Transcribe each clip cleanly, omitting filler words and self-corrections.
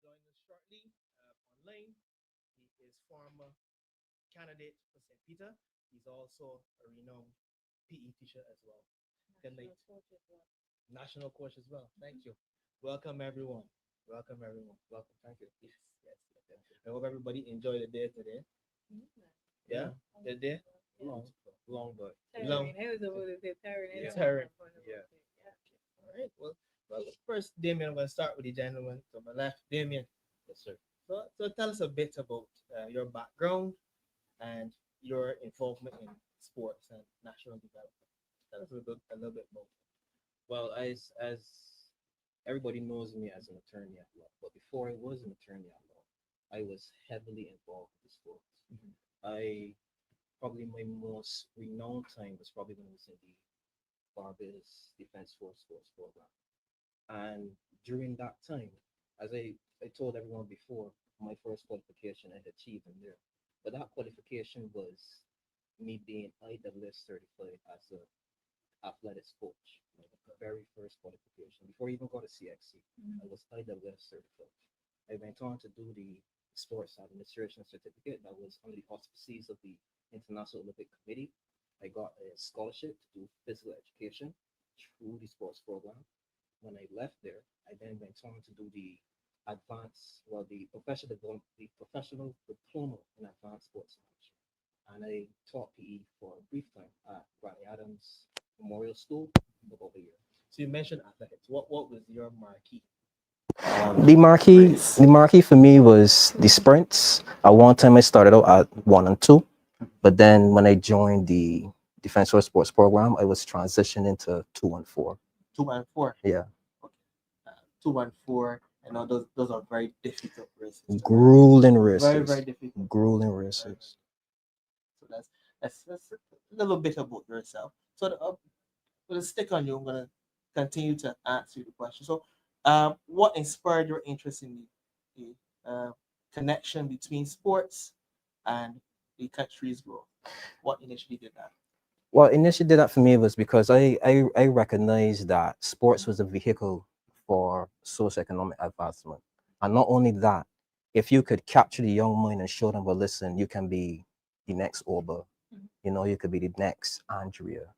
join us shortly online. He is former candidate for St. Peter. He's also a renowned PE teacher as well. Good night. National coach as well. Thank you. Welcome everyone. Welcome everyone. Welcome. Thank you. Yes, yes, yes, yes. I hope everybody enjoyed the day today. Yeah, the day. Long, long, but Long. I was about to say tiring. I Yeah. don't Tiring. want to Yeah. All right. Well, first, Damien, I'm going to start with the gentleman to my left. Damien. yes, sir. So tell us a bit about your background and your involvement in sports and national development. Tell us a little bit more. Well, as everybody knows me as an attorney at law, but before I was an attorney at law, I was heavily involved with sports. Mhm. I probably my most renowned time was probably when I was in the Barbados Defense Force Sports Program. And during that time, as I told everyone before, my first qualification I had achieved in there. But that qualification was me being IWS certified as a athletics coach. My very first qualification. Before I even got a CXC, I was IWS certified. I went on to do the sports administration certificate that was under the auspices of the International Olympic Committee. I got a scholarship to do physical education through the sports program. When I left there, I then went on to do the professional diploma in advanced sports management. And I taught PE for a brief time at Bradley Adams Memorial School for about a year. So you mentioned athletics. What was your marquee? The marquee for me was the sprints. At one time, I started out at 1 and 2, but then when I joined the Defense Force Sports Program, I was transitioned into 2 and 4. 2 and 4. Yeah, Okay. 2 and 4. And all those are very difficult races. to run. grueling Very races, difficult. grueling races. So that's a little bit about yourself. So we'll stick on you. I'm gonna continue to ask you the question. So, what inspired your interest in the connection between sports and the country's growth? What initially did that? What initially did that for me was because I recognized that sports was a vehicle for socio-economic advancement. And not only that, if you could capture the young mind and show them, well, listen, you can be the next Oba, you could be the next Andrea,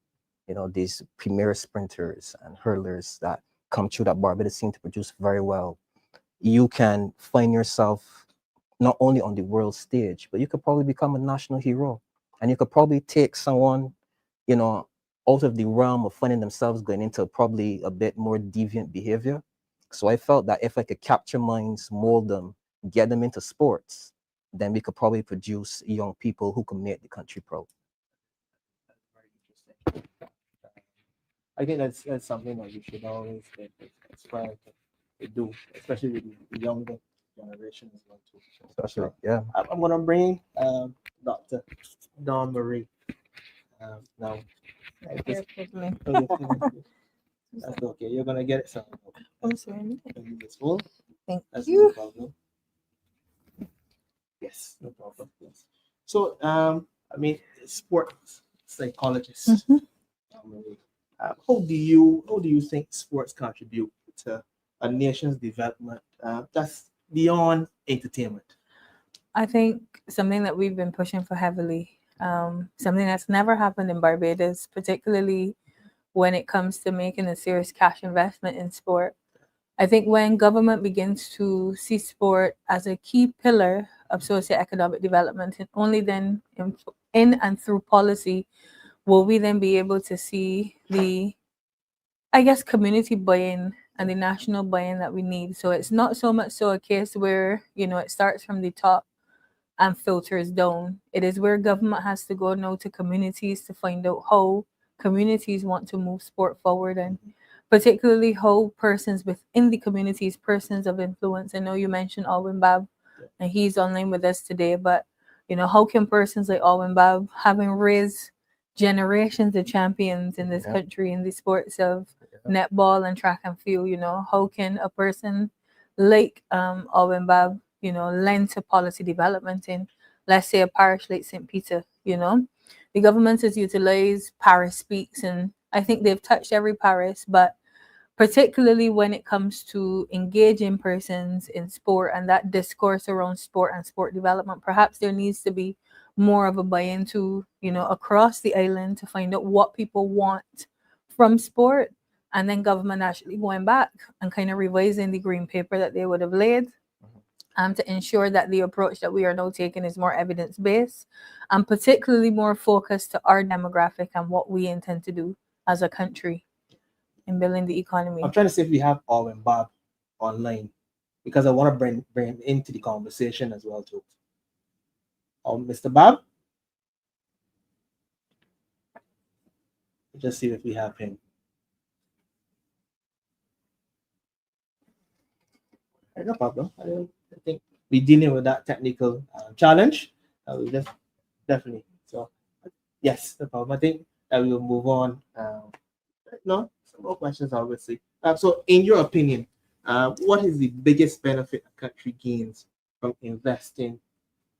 these premier sprinters and hurlers that come through that Barbados seem to produce very well. You can find yourself not only on the world stage, but you could probably become a national hero. And you could probably take someone, you know, out of the realm of finding themselves going into probably a bit more deviant behavior. So I felt that if I could capture minds, mold them, get them into sports, then we could probably produce young people who can make the country proud. That's very interesting. I think that's something that you should always aspire to do, especially with the younger generation as well too. Especially, yeah. I'm gonna bring Dr. Dawn Marie now. Here, quickly. That's okay. You're gonna get it. So I'm sorry. it's full. Thank That's no you. problem. Yes, no problem. Yes. So I mean, sports psychologist. Mhm. Marie, how do you think sports contribute to a nation's development? That's beyond entertainment. I think something that we've been pushing for heavily, something that's never happened in Barbados, particularly when it comes to making a serious cash investment in sport. I think when government begins to see sport as a key pillar of socioeconomic development, and only then in and through policy will we then be able to see the, I guess, community buy-in and the national buy-in that we need. So it's not so much so a case where, it starts from the top and filters down. It is where government has to go now to communities to find out how communities want to move sport forward, and particularly how persons within the communities, persons of influence. I know you mentioned Alwyn Babb, and he's online with us today, but how can persons like Alwyn Babb, having raised generations of champions in this country in the sports of netball and track and field, how can a person like Alwyn Babb, lend to policy development in, let's say, a parish like St. Peter, The government has utilized Parish Speaks, and I think they've touched every parish, but particularly when it comes to engaging persons in sport and that discourse around sport and sport development. Perhaps there needs to be more of a buy-in to, across the island to find out what people want from sport, and then government actually going back and kind of revising the green paper that they would have laid, to ensure that the approach that we are now taking is more evidence-based and particularly more focused to our demographic and what we intend to do as a country in building the economy. I'm trying to see if we have Alwyn Babb online, because I want to bring him into the conversation as well too. Mr. Babb, just see if we have him. No problem. I think we're dealing with that technical challenge. We just definitely. So yes, no problem. I think that we will move on. No, some more questions, obviously. So, in your opinion, what is the biggest benefit a country gains from investing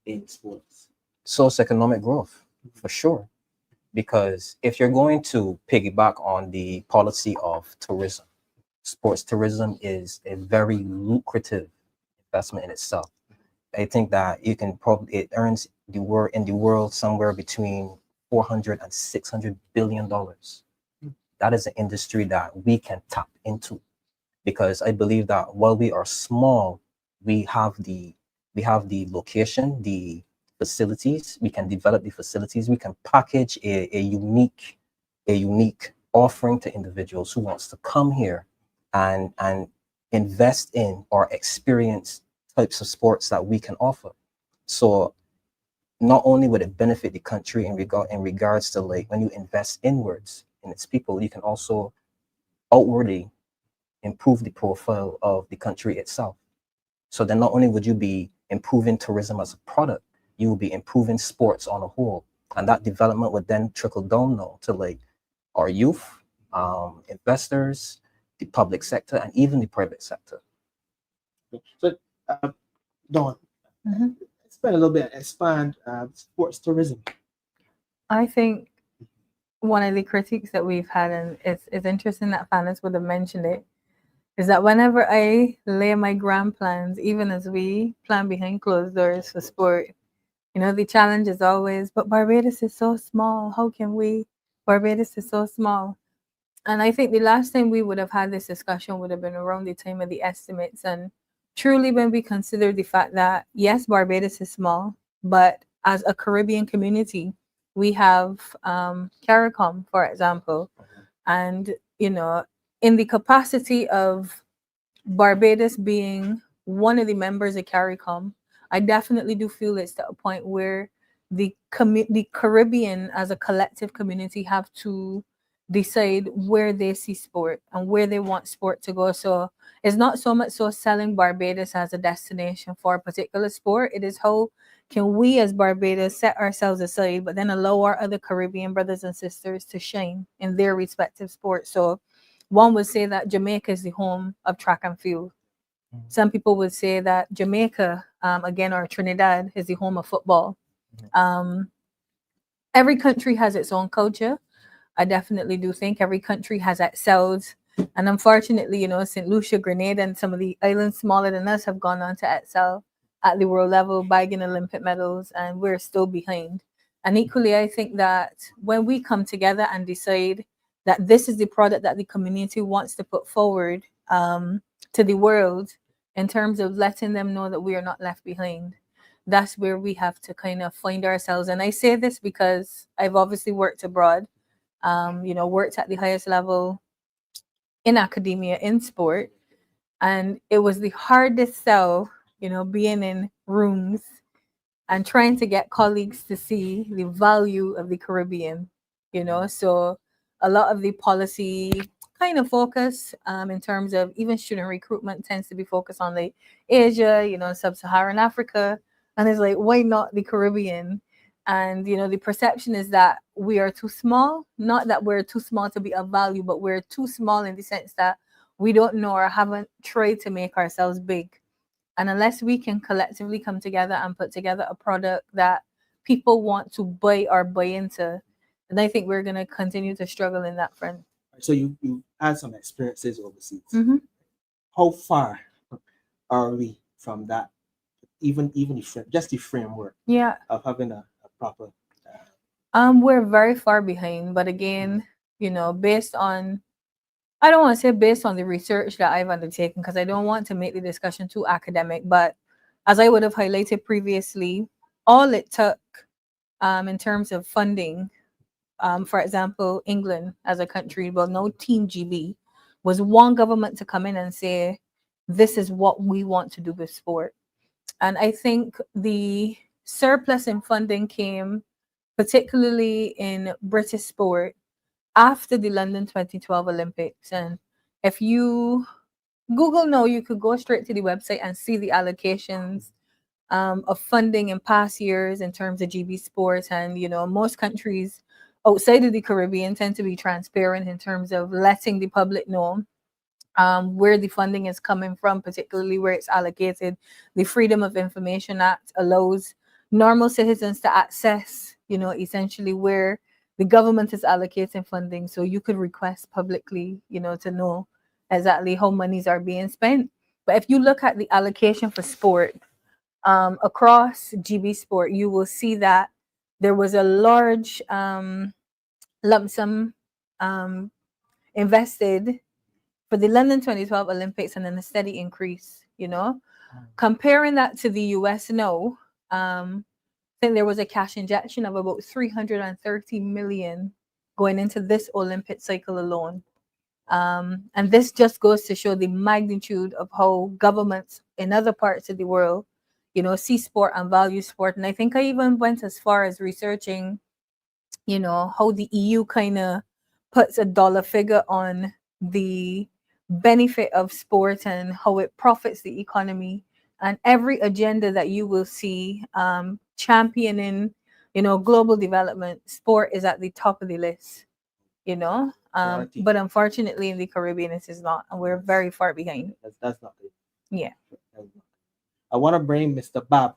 in sports? Socio-economic growth, for sure. Because if you're going to piggyback on the policy of tourism, sports tourism is a very lucrative investment in itself. I think that it earns in the world somewhere between 400 and 600 billion dollars. That is an industry that we can tap into, because I believe that while we are small, we have the location, the facilities. We can develop the facilities. We can package a unique offering to individuals who wants to come here and invest in or experience types of sports that we can offer. So not only would it benefit the country in regards to, like, when you invest inwards in its people, you can also outwardly improve the profile of the country itself. So then not only would you be improving tourism as a product, you will be improving sports on a whole. And that development would then trickle down now to, like, our youth, investors, the public sector, and even the private sector. So, Dawn, spend a little bit, expand sports tourism. I think one of the critiques that we've had, and it's interesting that Fanus would have mentioned it, is that whenever I lay my grand plans, even as we plan behind closed doors for sport, the challenge is always, but Barbados is so small. How can we? Barbados is so small. And I think the last time we would have had this discussion would have been around the time of the estimates. And truly, when we consider the fact that, yes, Barbados is small, but as a Caribbean community, we have CARICOM, for example. And, in the capacity of Barbados being one of the members of CARICOM, I definitely do feel it's to a point where the Caribbean as a collective community have to decide where they see sport and where they want sport to go. So it's not so much so selling Barbados as a destination for a particular sport. It is how can we as Barbados set ourselves aside, but then allow our other Caribbean brothers and sisters to shine in their respective sports. So one would say that Jamaica is the home of track and field. Some people would say that Jamaica, again, or Trinidad, is the home of football. Every country has its own culture. I definitely do think every country has excelled. And unfortunately, St. Lucia, Grenada, and some of the islands smaller than us have gone on to excel at the world level, bagging Olympic medals, and we're still behind. And equally, I think that when we come together and decide that this is the product that the community wants to put forward to the world, in terms of letting them know that we are not left behind, that's where we have to kind of find ourselves. And I say this because I've obviously worked abroad, worked at the highest level in academia, in sport. And it was the hardest sell, being in rooms and trying to get colleagues to see the value of the Caribbean, So a lot of the policy kind of focus in terms of even student recruitment tends to be focused on the Asia, sub-Saharan Africa. And it's like, why not the Caribbean? And, the perception is that we are too small, not that we're too small to be of value, but we're too small in the sense that we don't know or haven't tried to make ourselves big. And unless we can collectively come together and put together a product that people want to buy or buy into, then I think we're going to continue to struggle in that front. So you had some experiences overseas. Mhm. How far are we from that? Even just the framework Yeah. of having a proper. We're very far behind, but again, based on, I don't want to say based on the research that I've undertaken, because I don't want to make the discussion too academic, but as I would have highlighted previously, all it took in terms of funding, for example, England as a country, well, no Team GB, was one government to come in and say, this is what we want to do with sport. And I think the surplus in funding came particularly in British sport after the London 2012 Olympics. And if you Google now, you could go straight to the website and see the allocations of funding in past years in terms of GB sports. And, most countries outside of the Caribbean tend to be transparent in terms of letting the public know where the funding is coming from, particularly where it's allocated. The Freedom of Information Act allows normal citizens to access, essentially where the government is allocating funding. So you could request publicly, to know exactly how monies are being spent. But if you look at the allocation for sport across GB Sport, you will see that there was a large lump sum invested for the London 2012 Olympics, and then a steady increase, Comparing that to the US now, I think there was a cash injection of about 330 million going into this Olympic cycle alone. And this just goes to show the magnitude of how governments in other parts of the world, see sport and value sport. And I think I even went as far as researching, how the EU kind of puts a dollar figure on the benefit of sport and how it profits the economy. And every agenda that you will see championing, global development, sport is at the top of the list, but unfortunately in the Caribbean it is not, and we're very far behind. That's not good. Yeah. I want to bring Mr. Babb.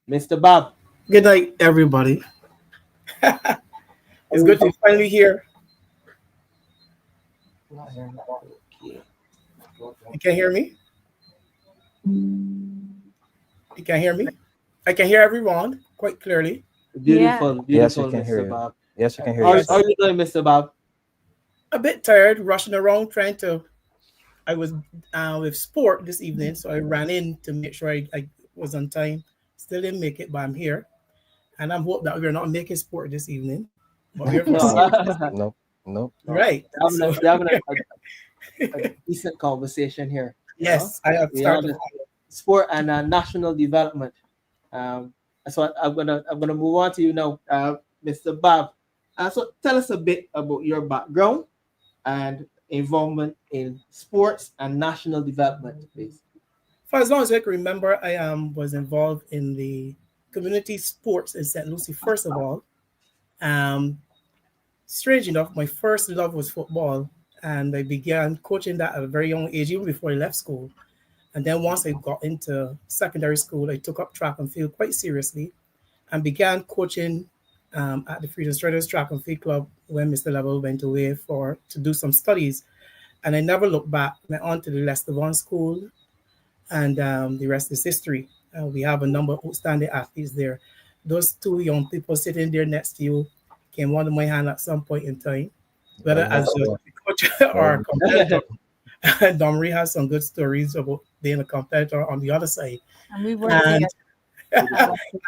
Mr. Babb. Good night, everybody. It's good to be finally here. Okay. You can hear me? You can hear me? I can hear everyone quite clearly. Beautiful, Yes, we beautiful, can hear Mr. you. Babb. Yes, we can hear How you. are you doing, Mr. Babb? A bit tired, rushing around, trying to. I was with sport this evening, so I ran in to make sure I was on time. Still didn't make it, but I'm here. And I'm hoping that we're not making sport this evening. But we're Nope. Nope. right. We're having a decent conversation here. Yes, I have We have started. sport and national development. So I'm gonna move on to you now, Mr. Babb. So tell us a bit about your background and involvement in sports and national development, please. For as long as I can remember, I was involved in the community sports in St. Lucie. First of all, strange enough, my first love was football, and I began coaching that at a very young age, even before I left school. And then once I got into secondary school, I took up track and field quite seriously, and began coaching at the Freedom Striders Track and Field Club when Mr. Level went away to do some studies. And I never looked back. Went on to the Leicester Vaughan School, and the rest is history. We have a number of outstanding athletes there. Those two young people sitting there next to you came under my hand at some point in time, whether as a coach or a competitor. Domri has some good stories about being a competitor on the other side. And we worked together.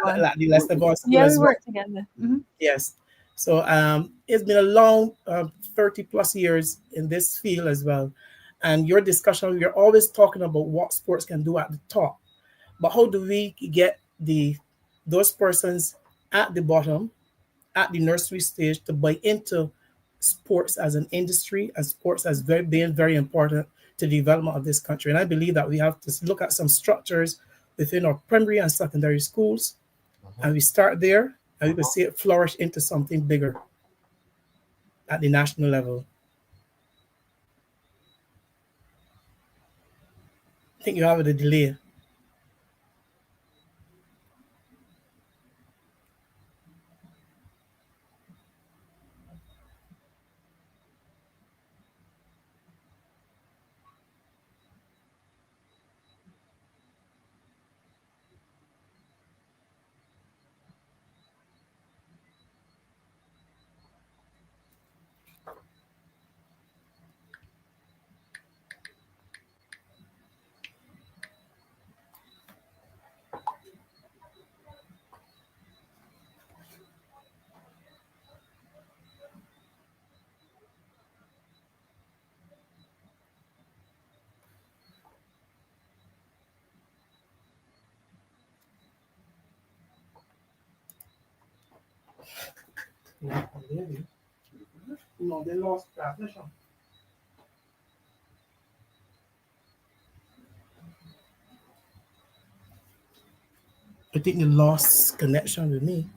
Like the Leicester Vaughan School Yeah, as we well. worked together. Mm-hmm. Yes. So it's been a long 30 plus years in this field as well. And your discussion, we're always talking about what sports can do at the top. But how do we get those persons at the bottom, at the nursery stage, to buy into sports as an industry and sports as being very important to the development of this country? And I believe that we have to look at some structures within our primary and secondary schools, and we start there, and we can see it flourish into something bigger at the national level. I think you have a delay. Yeah, maybe. No, they lost transmission. I think they lost connection with me.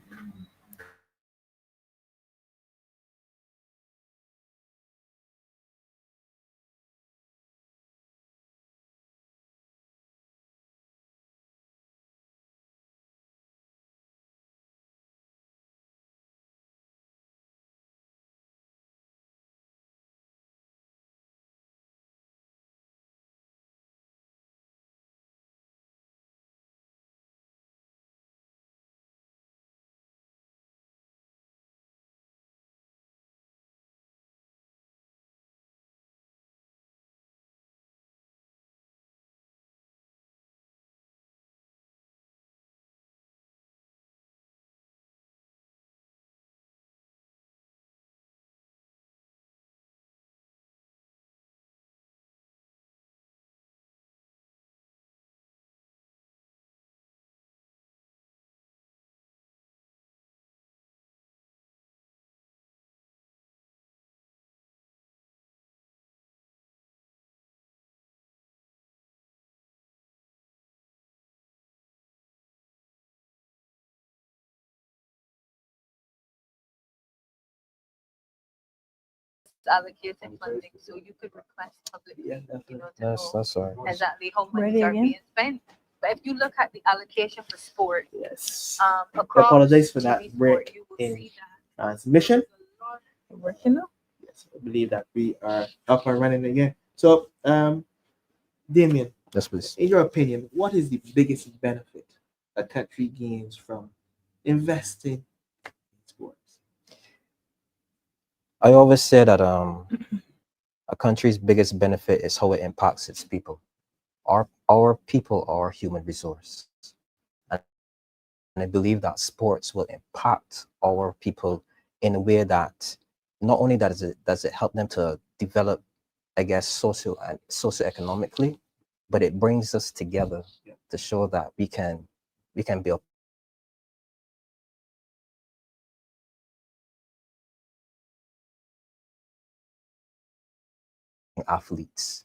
Allocating funding so you could request public, Yeah, to That's know all right. exactly how Ready monies are again? being spent. But if you look at the allocation for sport, Yes. across apologize for that TV break sport, you will in see that transmission. working now. Yes, I believe that we are up and running again. So, Damien, Yes, please. in your opinion, what is the biggest benefit a country gains from investing in sports? I always say that a country's biggest benefit is how it impacts its people. Our people are human resource, and I believe that sports will impact our people in a way that not only does it help them to develop, I guess, socioeconomically, but it brings us together to show that we can be a athletes.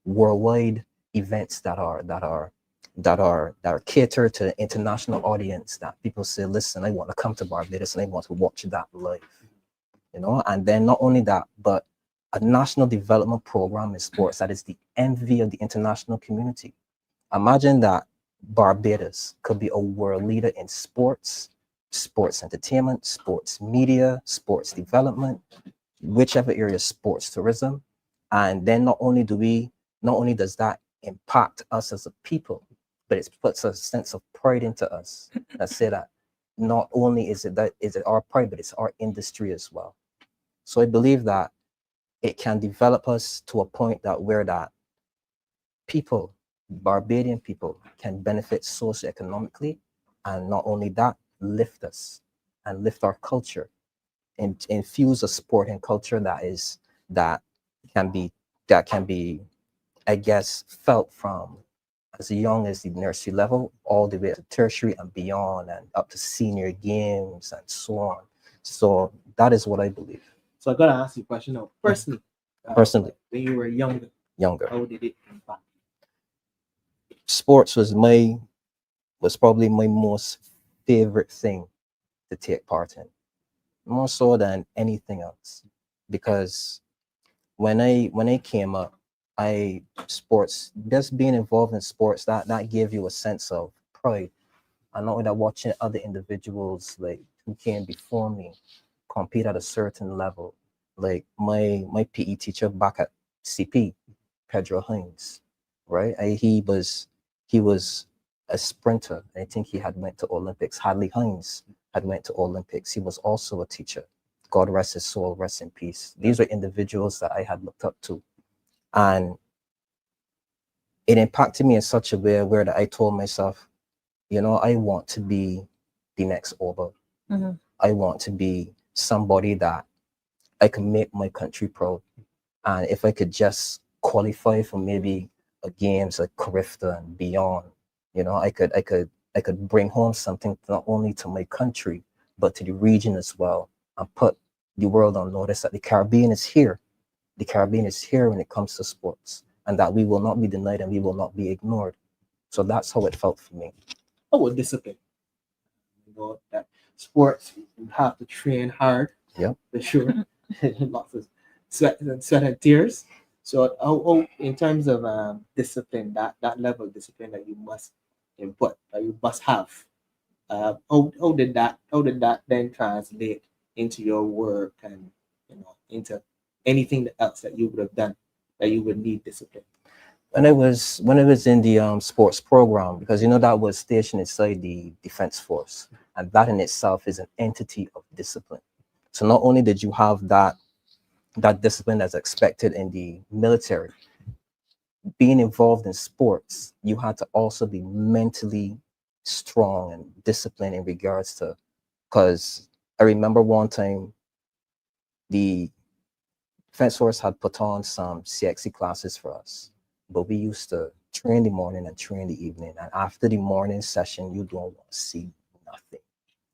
Worldwide events that are catered to the international audience, that people say, listen, I want to come to Barbados and I want to watch that live. And then not only that, but a national development program in sports that is the envy of the international community. Imagine that Barbados could be a world leader in sports, sports entertainment, sports media, sports development, whichever area, sports tourism. And then not only does that impact us as a people, but it puts a sense of pride into us that say that not only is it our pride, but it's our industry as well. So I believe that it can develop us to a point that where that people, Barbadian people, can benefit socioeconomically, and not only that, lift us and lift our culture and infuse a sport and culture that can be I guess felt from as young as the nursery level all the way to tertiary and beyond and up to senior games and so on. So that is what I believe. So I gotta ask you a question now. Personally, when you were younger, how did it impact? Sports was probably my most favorite thing to take part in, more so than anything else, because when I came up, sports, just being involved in sports, that gave you a sense of pride. I know that watching other individuals like who came before me compete at a certain level, like my PE teacher back at CP, Pedro Hines, right? He was a sprinter. I think he had went to Olympics. Hadley Hines had went to Olympics. He was also a teacher. God rest his soul, rest in peace. These are individuals that I had looked up to, and it impacted me in such a way where that I told myself, I want to be the next Oba. Mhm. I want to be somebody that I can make my country proud. And if I could just qualify for maybe a games like Carifta and beyond, I could bring home something not only to my country, but to the region as well, and put the world on notice that the Caribbean is here. The Caribbean is here when it comes to sports, and that we will not be denied and we will not be ignored. So that's how it felt for me. Our discipline. That sports, you have to train hard. Yep. For sure. Lots of sweat and tears. So in terms of discipline, that level of discipline that you must input, that you must have, how did that then translate into your work and into anything else that you would have done that you would need discipline? When I was in the sports program, because that was stationed inside the Defense Force, and that in itself is an entity of discipline. So not only did you have that discipline that's expected in the military, being involved in sports, you had to also be mentally strong and disciplined in regards to, because I remember one time the Defense Force had put on some CXC classes for us, but we used to train in the morning and train in the evening. And after the morning session, you don't want to see nothing.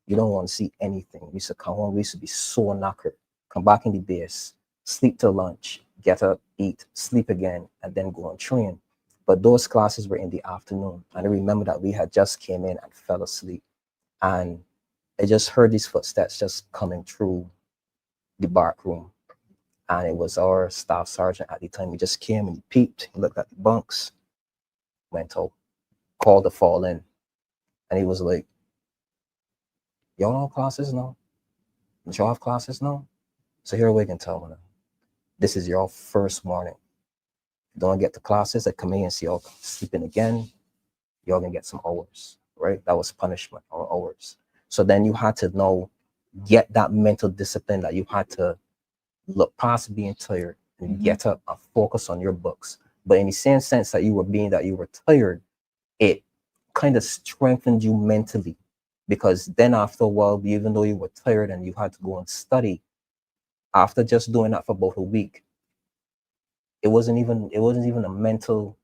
You don't want to see anything. We used to come home, we used to be so knackered, come back in the base, sleep till lunch, get up, eat, sleep again, and then go and train. But those classes were in the afternoon. And I remember that we had just came in and fell asleep. And I just heard these footsteps just coming through the bark room. And it was our staff sergeant at the time. He just came and he peeped, he looked at the bunks, went out, called the fall in. And he was like, y'all don't have classes now? Don't y'all have classes now? So here we can tell me now. This is your first morning. Don't get to classes, I come in and see y'all sleeping again. Y'all gonna get some hours, right? That was punishment or hours. So then you had to know, get that mental discipline that you had to look past being tired and get up and focus on your books. But in the same sense that you were tired, it kind of strengthened you mentally, because then after a while, even though you were tired and you had to go and study, after just doing that for about a week, it wasn't even a mental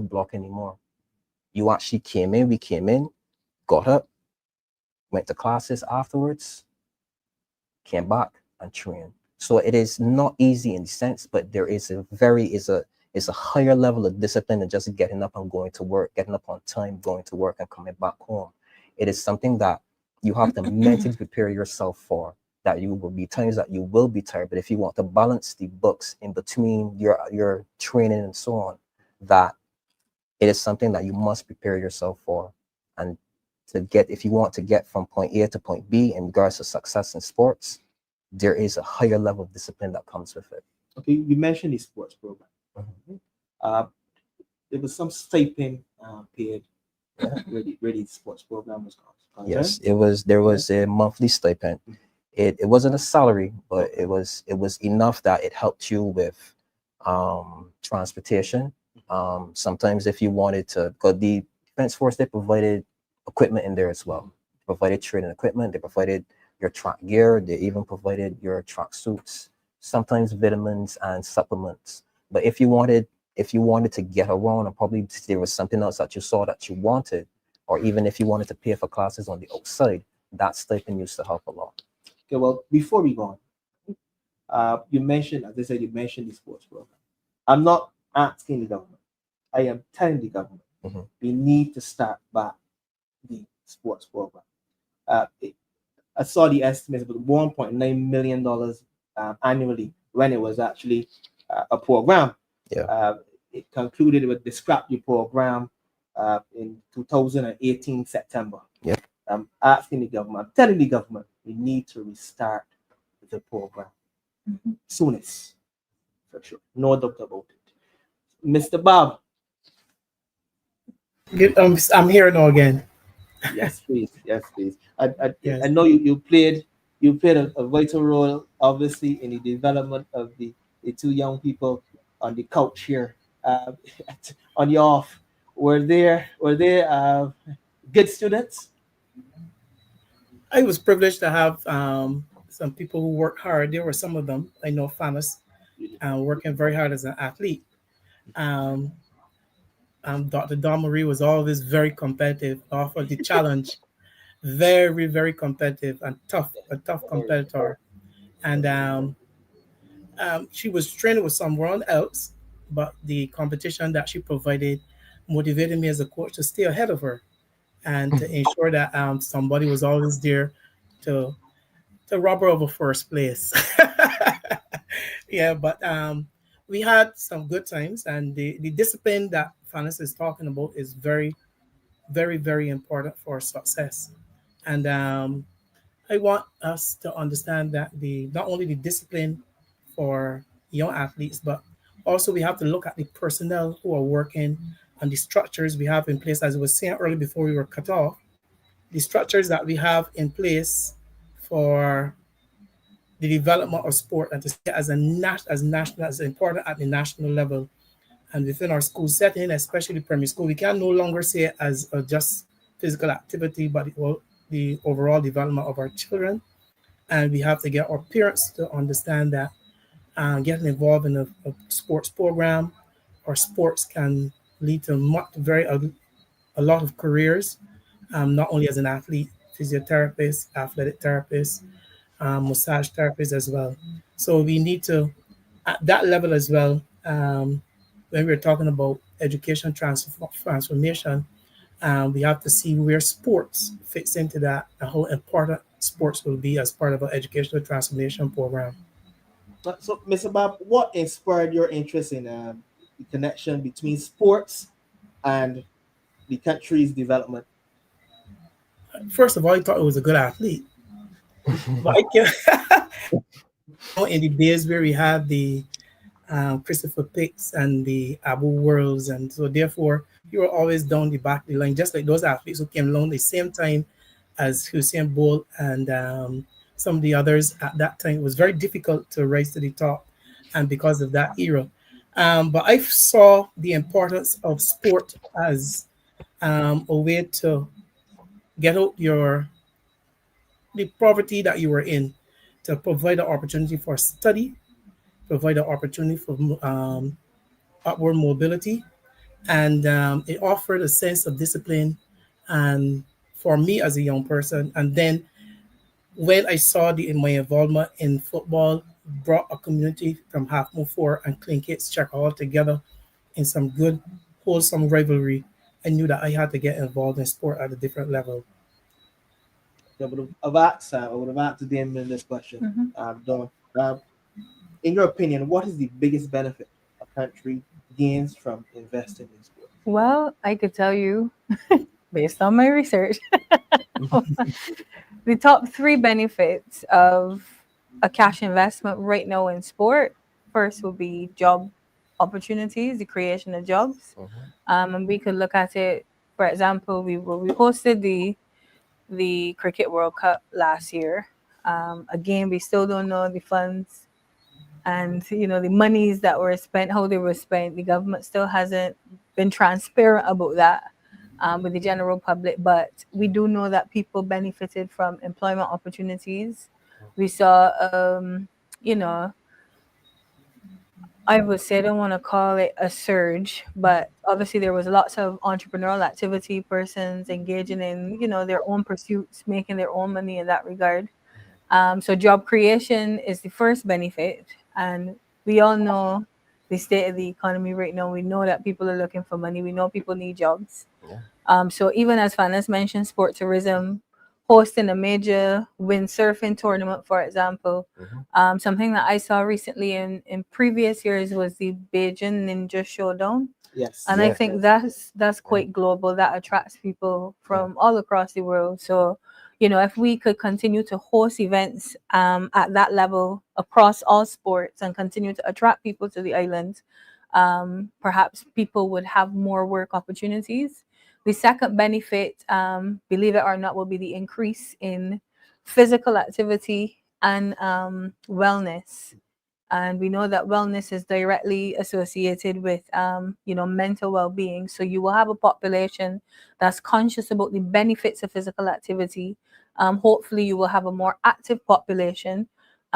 block anymore. You actually we came in, got up, went to classes afterwards, came back and trained. So it is not easy in the sense, but there is a higher level of discipline than just getting up and going to work, getting up on time, going to work and coming back home. It is something that you have to mentally prepare yourself for, that you will be times that you will be tired. But if you want to balance the books in between your training and so on, that it is something that you must prepare yourself for. And if you want to get from point A to point B in regards to success in sports, there is a higher level of discipline that comes with it. Okay, you mentioned the sports program. There was some stipend paid where the sports program was concerned. Yes, there was a monthly stipend. It wasn't a salary, but it was enough that it helped you with transportation. Sometimes if you wanted to, because the Defense Force, they provided equipment in there as well. They provided training equipment, they provided your track gear, they even provided your track suits, sometimes vitamins and supplements. But if you wanted to get around, and probably there was something else that you saw that you wanted, or even if you wanted to pay for classes on the outside, that stipend used to help a lot. Okay, well, before we go on, you mentioned the sports program. I'm not asking the government. I am telling the government we need to start back the sports program. I saw the estimates of $1.9 million annually when it was actually a program. Yeah. It concluded with the scrap the program in 2018 September. Yeah. I'm asking the government, I'm telling the government, we need to restart the program soonest, for sure. No doubt about it. Mr. Babb. I'm here now again. Yes, please. Yes, please. I Yes. know you played a vital role, obviously, in the development of the two young people on the couch here. On your off, were there good students? I was privileged to have some people who work hard. There were some of them. I know Fanus, working very hard as an athlete. Dr. Don Marie was always very competitive, offered the challenge. very, very competitive and a tough competitor. And she was training with someone else, but the competition that she provided motivated me as a coach to stay ahead of her and to ensure that somebody was always there to rob her of a first place. Yeah, but we had some good times, and the discipline that Fanus is talking about is very, very, very important for success. And I want us to understand that the not only the discipline for young athletes, but also we have to look at the personnel who are working and the structures we have in place. As I was saying earlier before we were cut off, the structures that we have in place for the development of sport and to see it as as national as important at the national level and within our school setting, especially primary school, we can no longer say it as just physical activity, but the overall development of our children. And we have to get our parents to understand that getting involved in a sports program or sports can lead to a lot of careers, not only as an athlete, physiotherapist, athletic therapist, massage therapist as well. So we need to, at that level as well, when we're talking about education transformation, we have to see where sports fits into that and how important sports will be as part of our educational transformation program. So, Mr. Babb, what inspired your interest in the connection between sports and the country's development? First of all, I thought it was a good athlete. But I can, in the days where we had the Christopher Picks and the Abu Worlds, and so therefore you were always down the back of the line, just like those athletes who came along the same time as Hussein Bolt and some of the others at that time. It was very difficult to rise to the top, and because of that era. But I saw the importance of sport as a way to get out the poverty that you were in, to provide an opportunity for study, provide an opportunity for upward mobility, and it offered a sense of discipline and for me as a young person. And then when I saw my involvement in football brought a community from Half Moon 4 and Clinkits check all together in some good, wholesome rivalry, I knew that I had to get involved in sport at a different level. I would have asked Damien this question. In your opinion, what is the biggest benefit a country gains from investing in sports? Well, I could tell you, based on my research, the top 3 benefits of a cash investment right now in sport. First will be job opportunities, the creation of jobs. And we could look at it, for example, we hosted the Cricket World Cup last year. Again, we still don't know the funds and the monies that were spent, how they were spent. The government still hasn't been transparent about that with the general public, but we do know that people benefited from employment opportunities. We saw, I would say, I don't want to call it a surge, but obviously there was lots of entrepreneurial activity, persons engaging in, their own pursuits, making their own money in that regard. So job creation is the first benefit. And we all know the state of the economy right now. We know that people are looking for money. We know people need jobs. So even as Fanus mentioned, sport tourism, hosting a major windsurfing tournament, for example. Something that I saw recently in previous years was the Beijing Ninja Showdown. Yes. And I think that's quite global. That attracts people from all across the world. So, if we could continue to host events at that level across all sports and continue to attract people to the island, perhaps people would have more work opportunities. The second benefit, believe it or not, will be the increase in physical activity and wellness. And we know that wellness is directly associated with, mental well-being. So you will have a population that's conscious about the benefits of physical activity. Hopefully, you will have a more active population.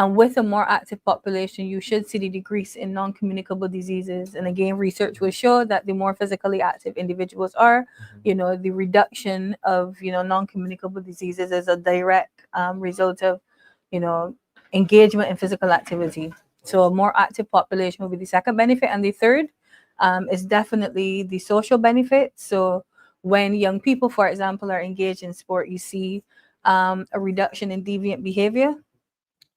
And with a more active population, you should see the decrease in non-communicable diseases. And again, research will show that the more physically active individuals are, the reduction of, non-communicable diseases is a direct result of, engagement in physical activity. So a more active population will be the second benefit. And the third is definitely the social benefit. So when young people, for example, are engaged in sport, you see a reduction in deviant behavior.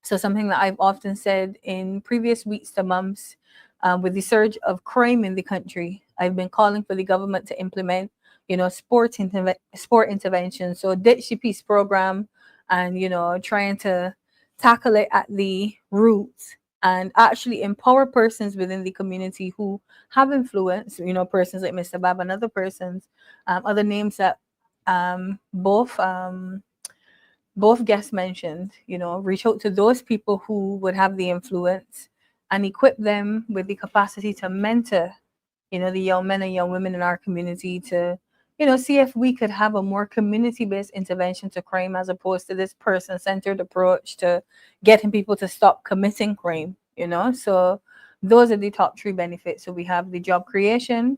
So something that I've often said in previous weeks to months, with the surge of crime in the country, I've been calling for the government to implement, sport intervention. So ditch the peace program and, trying to tackle it at the roots and actually empower persons within the community who have influence, persons like Mr. Babb and other persons, other names that both guests mentioned, reach out to those people who would have the influence and equip them with the capacity to mentor, the young men and young women in our community to, see if we could have a more community-based intervention to crime as opposed to this person-centered approach to getting people to stop committing crime, So those are the top three benefits. So we have the job creation,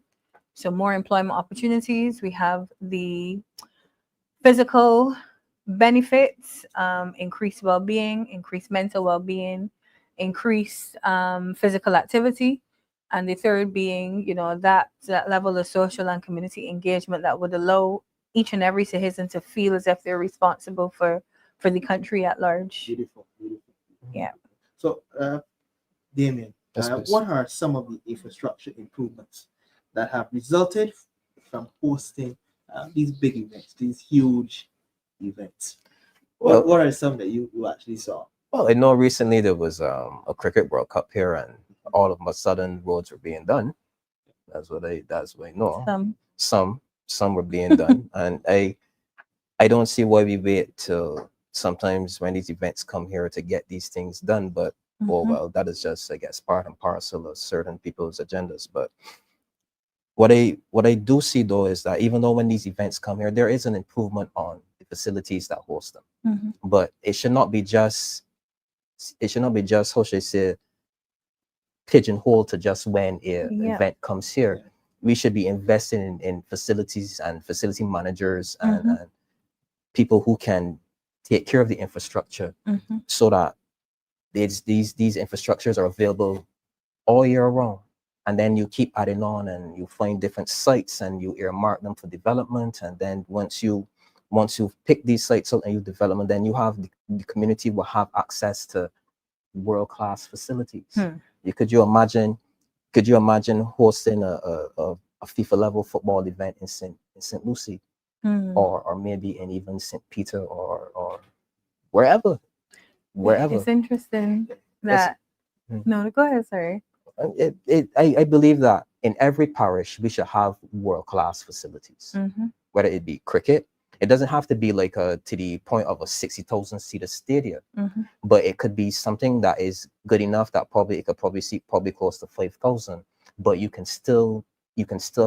so more employment opportunities. We have the physical benefits, increased well-being, increased mental well-being, increased physical activity, and the third being, that level of social and community engagement that would allow each and every citizen to feel as if they're responsible for the country at large. Beautiful. Yeah. So, Damien, Yes, please. what are some of the infrastructure improvements that have resulted from hosting these big events, these huge events? What are some that you actually saw? Well, I know recently there was a cricket World Cup here, and all of a sudden roads were being done. That's what I know. Some were being done, and I don't see why we wait till sometimes when these events come here to get these things done. But well, that is just, I guess, part and parcel of certain people's agendas. But what I do see though is that even though when these events come here, there is an improvement on the facilities that host them. But it should not be just how should I say, pigeonholed to just when an event comes here. We should be investing in facilities and facility managers and people who can take care of the infrastructure so that these infrastructures are available all year round. And then you keep adding on and you find different sites and you earmark them for development. And then once you pick these sites out and you develop them, then you have the community will have access to world-class facilities. Could you imagine hosting a FIFA-level football event in St. Lucie, or maybe in even St. Peter or wherever? It's interesting that. No, go ahead. Sorry. I believe that in every parish we should have world-class facilities. Whether it be cricket, it doesn't have to be like to the point of a 60,000 seater stadium, but it could be something that is good enough that it could probably seat close to 5,000. But you can still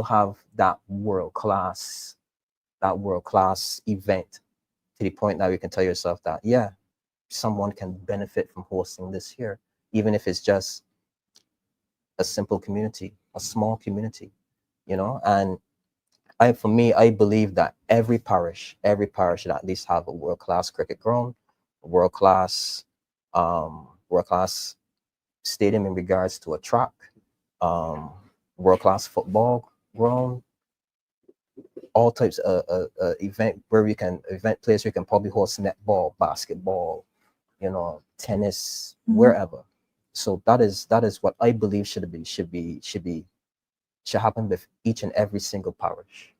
have that world-class event to the point that you can tell yourself that someone can benefit from hosting this here, even if it's just a simple community, a small community, and I believe that every parish should at least have a world-class cricket ground, a world-class stadium in regards to a track, world-class football ground, all types of event place where you can probably host netball, basketball, tennis, wherever. So that is what I believe should happen with each and every single parish.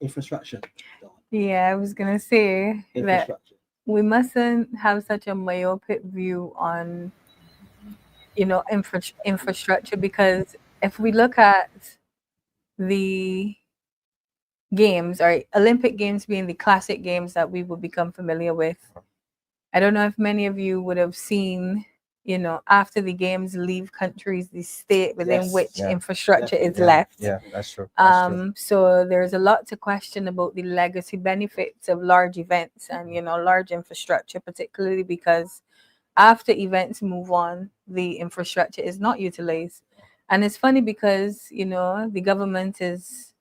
Infrastructure. Yeah, I was gonna say that we mustn't have such a myopic view on, infrastructure, because if we look at the games, or Olympic Games being the classic games that we will become familiar with, I don't know if many of you would have seen, after the games leave countries, the state within which infrastructure is left. Yeah, that's true. So there's a lot to question about the legacy benefits of large events and, large infrastructure, particularly because, after events move on, the infrastructure is not utilized. And it's funny because, the government is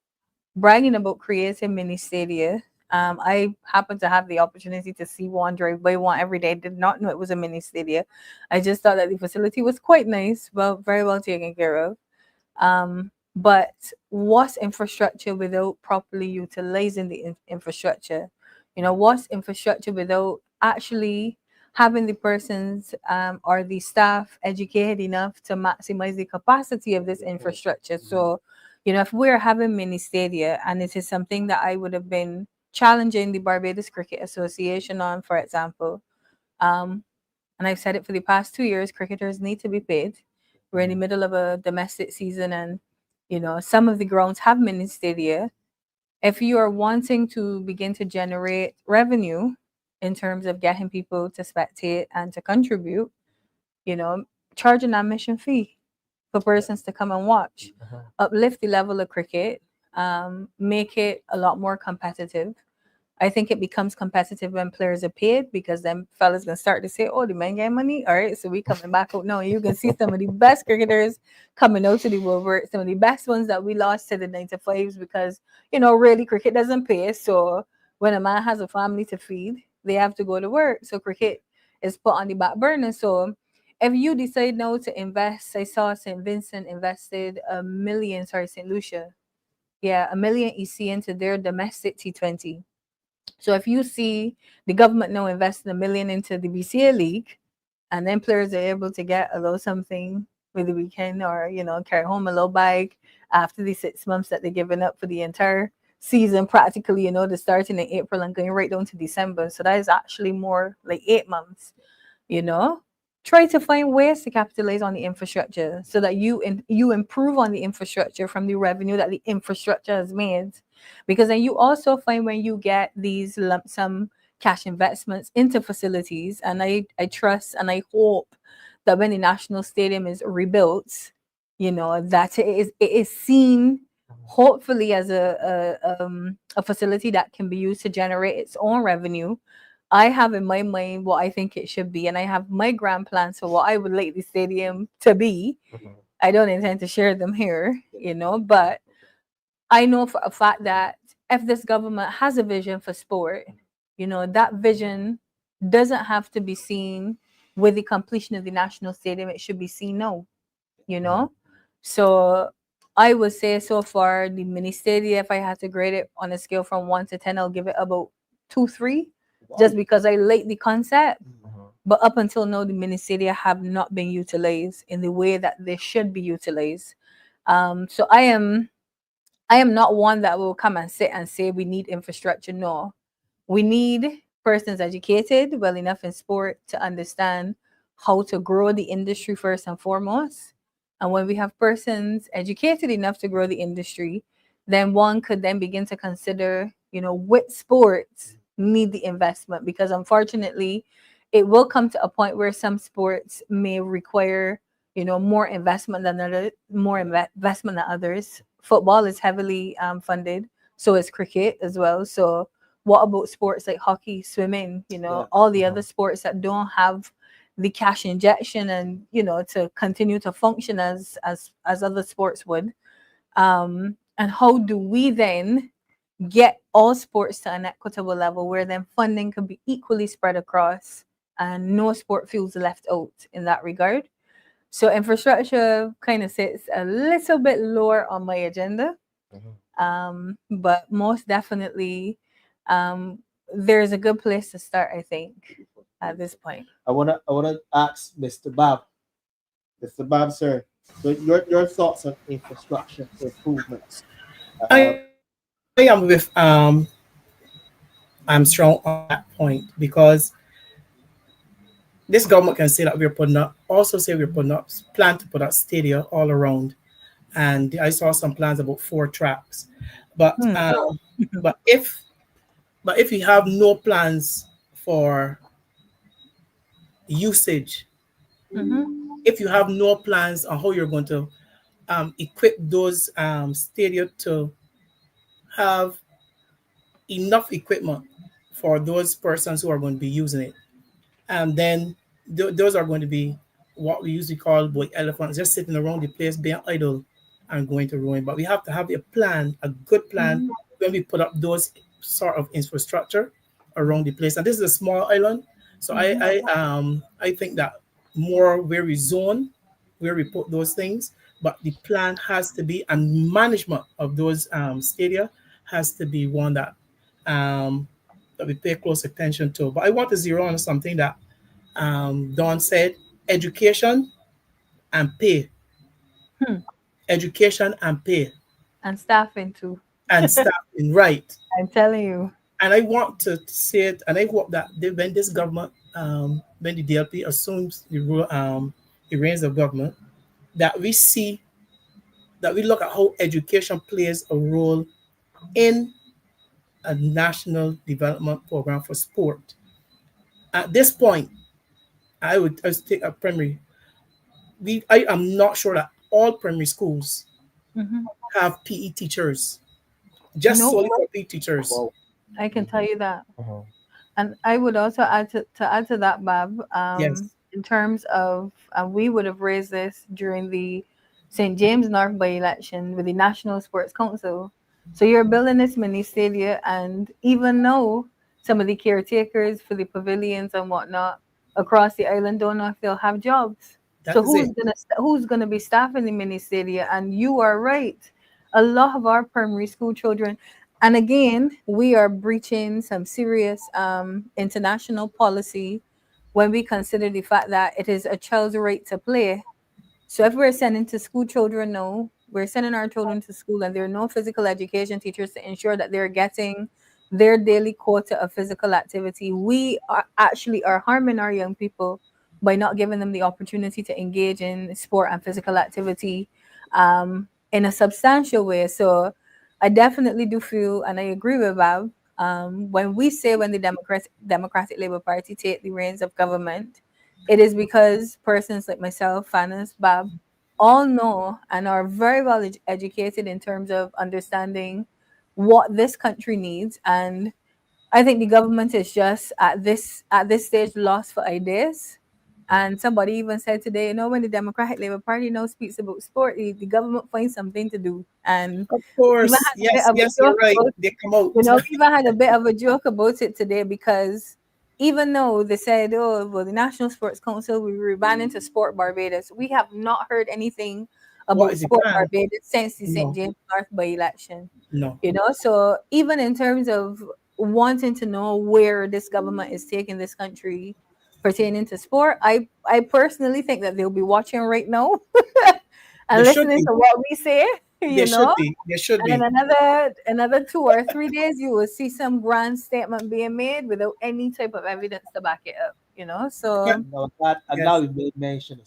bragging about creating mini stadia. I happened to have the opportunity to see one, drive by one every day. Did not know it was a mini stadia. I just thought that the facility was quite nice, well, very well taken care of. But what's infrastructure without properly utilizing the infrastructure? What's infrastructure without actually having the persons or the staff educated enough to maximize the capacity of this infrastructure? So, if we're having mini stadia, and it is something that I would have been challenging the Barbados Cricket Association on, for example, and I've said it for the past 2 years, cricketers need to be paid. We're in the middle of a domestic season, and some of the grounds have mini stadia. If you are wanting to begin to generate revenue in terms of getting people to spectate and to contribute, charge an admission fee for persons to come and watch. Uplift the level of cricket, make it a lot more competitive. I think it becomes competitive when players are paid, because then fellas gonna start to say, "Oh, the men get money. All right, so we coming back out now." And you can see some of the best cricketers coming out to the World, some of the best ones that we lost to the 9 to 5s, because really cricket doesn't pay. So when a man has a family to feed, they have to go to work. So cricket is put on the back burner. So if you decide now to invest, I saw St. Vincent invested St. Lucia, $1 million EC into their domestic T20. So if you see the government now investing $1 million into the BCA League, and then players are able to get a little something with the weekend, or carry home a little bag after the 6 months that they're giving up for the entire season, practically, they're starting in April and going right down to December. So that is actually more like 8 months. Try to find ways to capitalize on the infrastructure so that you improve on the infrastructure from the revenue that the infrastructure has made. Because then you also find, when you get these lump sum cash investments into facilities, and I trust and I hope that when the national stadium is rebuilt, that it is seen hopefully as a facility that can be used to generate its own revenue. I have in my mind what I think it should be, and I have my grand plans for what I would like the stadium to be. I don't intend to share them here, but I know for a fact that if this government has a vision for sport, that vision doesn't have to be seen with the completion of the national stadium. It should be seen now, So I would say so far, the mini stadium, if I had to grade it on a scale from 1 to 10, I'll give it about 2, 3. Just because I like the concept. But up until now, the mini stadia have not been utilized in the way that they should be utilized. So I am not one that will come and sit and say we need infrastructure. No, we need persons educated well enough in sport to understand how to grow the industry first and foremost. And when we have persons educated enough to grow the industry, then one could then begin to consider, which sports need the investment, because unfortunately it will come to a point where some sports may require more investment than others. Football is heavily funded, so is cricket as well. So what about sports like hockey, swimming, all the other sports that don't have the cash injection and to continue to function as other sports would? And how do we then get all sports to an equitable level where then funding can be equally spread across and no sport feels left out in that regard? So infrastructure kind of sits a little bit lower on my agenda. But most definitely, there's a good place to start, I think, at this point. I wanna ask Mr. Babb. Mr. Babb, sir, so your thoughts on infrastructure improvements. I am with Armstrong on that point, because this government can say that we're putting up, plan to put up stadia all around, and I saw some plans about 4 tracks, but if you have no plans for usage, if you have no plans on how you're going to equip those stadia to have enough equipment for those persons who are going to be using it, and then those are going to be what we usually call boy elephants, just sitting around the place being idle and going to ruin. But we have to have a plan, a good plan, Mhm. when we put up those sort of infrastructure around the place. And this is a small island, so Mhm. I think that more where we zone, where we put those things, but the plan has to be, and management of those stadia has to be one um, that we pay close attention to. But I want to zero on something that Don said: education and pay, Hmm. education and pay, And staffing too. and staffing, right? I'm telling you. And I want to say it, and I hope that when this government, when the DLP assumes the reins of government, that we see, that we look at how education plays a role in a national development program for sport. At this point, I would take a primary. I am not sure that all primary schools Hmm. have PE teachers, just Nope. solely for PE teachers. Wow. I can tell you that. Mhm. And I would also add to add to that, Bab, Yes, in terms of, we would have raised this during the St. James North by election with the National Sports Council. So you're building this mini stadia, and even though some of the caretakers for the pavilions and whatnot across the island don't know if they'll have jobs. that So is it. who's gonna be staffing the mini stadia? And you are right. A lot of our primary school children, and again, we are breaching some serious international policy when we consider the fact that it is a child's right to play. So if we're sending to school children, no, we're sending our children to school, and there are no physical education teachers to ensure that they're getting their daily quota of physical activity. We are harming our young people by not giving them the opportunity to engage in sport and physical activity in a substantial way. So I definitely do feel, and I agree with Bob, when we say when the Democratic Labour Party take the reins of government, it is because persons like myself, Fanus, Babb, all know and are very well educated in terms of understanding what this country needs. And I think the government is just at this stage lost for ideas. And somebody even said today, when the Democratic Labour Party now speaks about sport, the government finds something to do. And Of we even course, had a bit yes, of a yes, you're joke right. about They come out. we even had a bit of a joke about it today because even though they said, oh, well, the National Sports Council, we were banning to Sport Barbados, we have not heard anything What about is the Sport plan? Barbados since the St. No, James North by election. no. So even in terms of wanting to know where this government is taking this country pertaining to sport, I personally think that they'll be watching right now They and should listening be. to what we say, They you should know. be. They should And then be. another 2 or 3 days, you will see some grand statement being made without any type of evidence to back it up. Yeah, So No, that I'm glad yes. we made mention of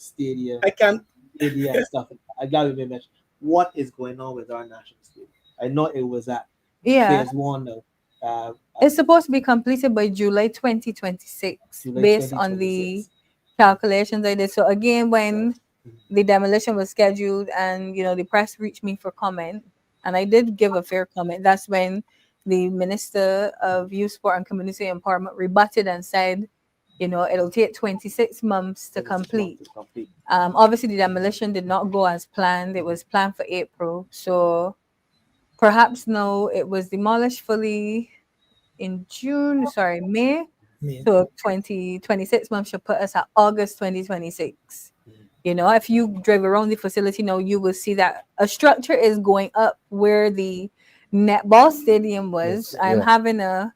I can. stadia and stuff. I'm glad we made mention. What is going on with our national stadium? I know it was at yeah, phase one now, it's supposed to be completed by July 2026, July based on the 2026. calculations I did. So again, Right. when the demolition was scheduled and the press reached me for comment, and I did give a fair comment, that's when the Minister of Youth, Sport and Community Empowerment rebutted and said, it'll take 26 months to 26 months complete. is complete. Obviously the demolition did not go as planned. It was planned for April, so perhaps no, it was demolished fully in May. Yeah. So 2026 months should put us at August 2026. Mhm. If you drive around the facility now, you will see that a structure is going up where the netball stadium was. Yes. I'm Yeah. having a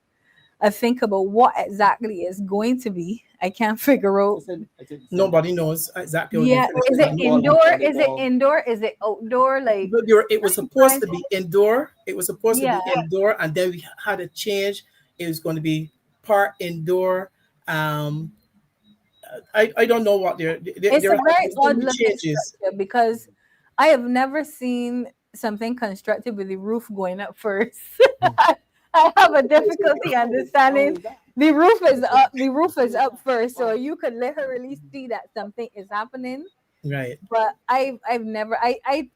think about what exactly is going to be. I can't figure out. I said the same. Nobody knows exactly how they're Yeah, finished is it. it Handball and indoor? Is it volleyball. indoor? Is it outdoor? Like, But it was supposed trying to to- be indoor. It was supposed to yeah, be indoor, and then we had a change. It was going to be part indoor. Um, I don't know what it's there a has very been so odd many looking changes. structure because I have never seen something constructed with the roof going up first. I have a difficulty How understanding. is that? The roof is up. The roof is up first, so you could literally see that something is happening. Right. But I've never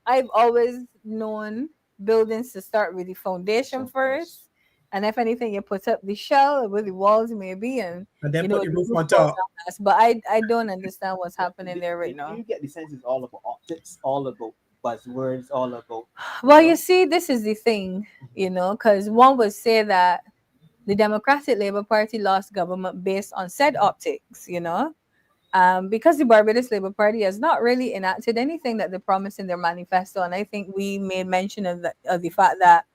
I've always known buildings to start with the foundation So first. first, And if anything, you put up the shell where the walls may be, and then put the the roof roof on falls top. down last. But I don't understand what's happening there right Do now. you get the sense it's all about optics, all about buzzwords, all about Well, know? you see, this is the thing, because one would say that the Democratic Labour Party lost government based on said optics, because the Barbados Labour Party has not really enacted anything that they promised in their manifesto. And I think we made mention of the fact that,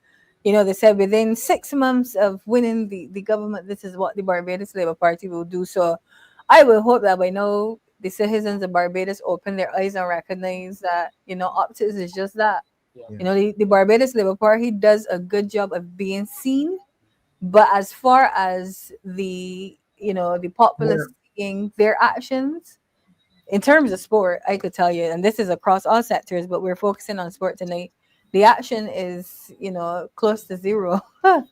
they said within 6 months of winning the government, this is what the Barbados Labour Party will do. So I will hope that by now the citizens of Barbados open their eyes and recognize that, optics is just that. Yeah. The Barbados Labour Party does a good job of being seen, but as far as the populace Where- seeing their actions in terms of sport, I could tell you, and this is across all sectors, but we're focusing on sport tonight. The action is, close to zero.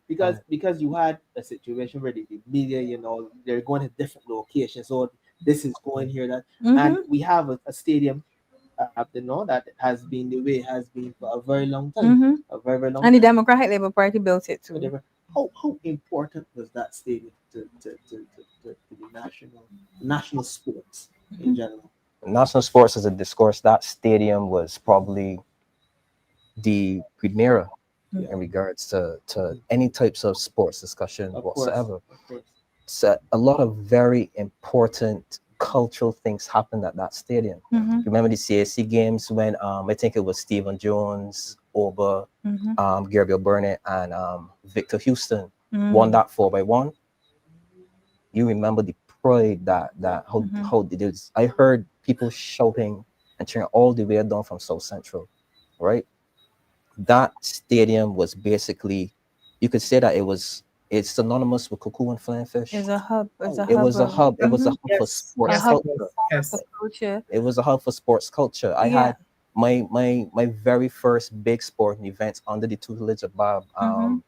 Because you had a situation where the media, they're going to different locations. So this is going here, that, and we have a stadium, that has been the way it has been for a very long time, a very, very long And the time. Democratic Labour Party built it too. Whatever. How important was that stadium to the national sports in general? National sports as a discourse, that stadium was probably the Primera in regards to any types of sports discussion Of whatsoever. course. So a lot of very important cultural things happened at that stadium. Remember the CAC games when I think it was Stephen Jones, Oba, Gabriel Burnett, and Victor Houston won that 4x1. You remember the pride that how it is. I heard people shouting and cheering all the way down from South Central, right? That stadium was basically, you could say that it's synonymous with cuckoo and flying fish. It's a hub. It was a hub. It was a hub for Yes, sports yes, culture. yes. Culture. It was a hub for sports culture. I Yeah. had my very first big sporting events under the tutelage of Babb,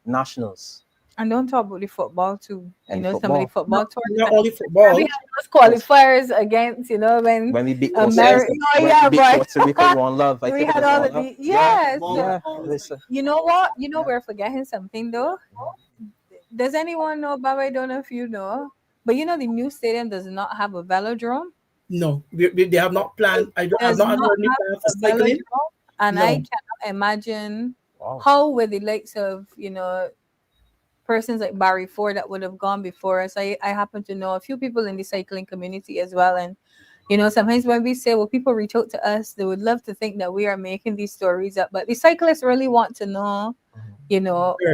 nationals And don't talk about the football too. and Some of the football. football Not tournaments. only football. We had those qualifiers against, when When we beat America. when we beat Puerto Rico, one love. I We think it had was all one of love. the yes. Yeah, listen. You know what? Yeah. We're forgetting something though. Does anyone know, Bob? I don't know if you know, but the new stadium does not have a velodrome. No, they have not planned. I have Does not not heard any have plan for a cycling. velodrome, and No. I cannot imagine Wow. how with the likes of persons like Barry Ford that would have gone before us. I happen to know a few people in the cycling community as well, and sometimes when we say, well, people reach out to us, they would love to think that we are making these stories up, but the cyclists really want to know,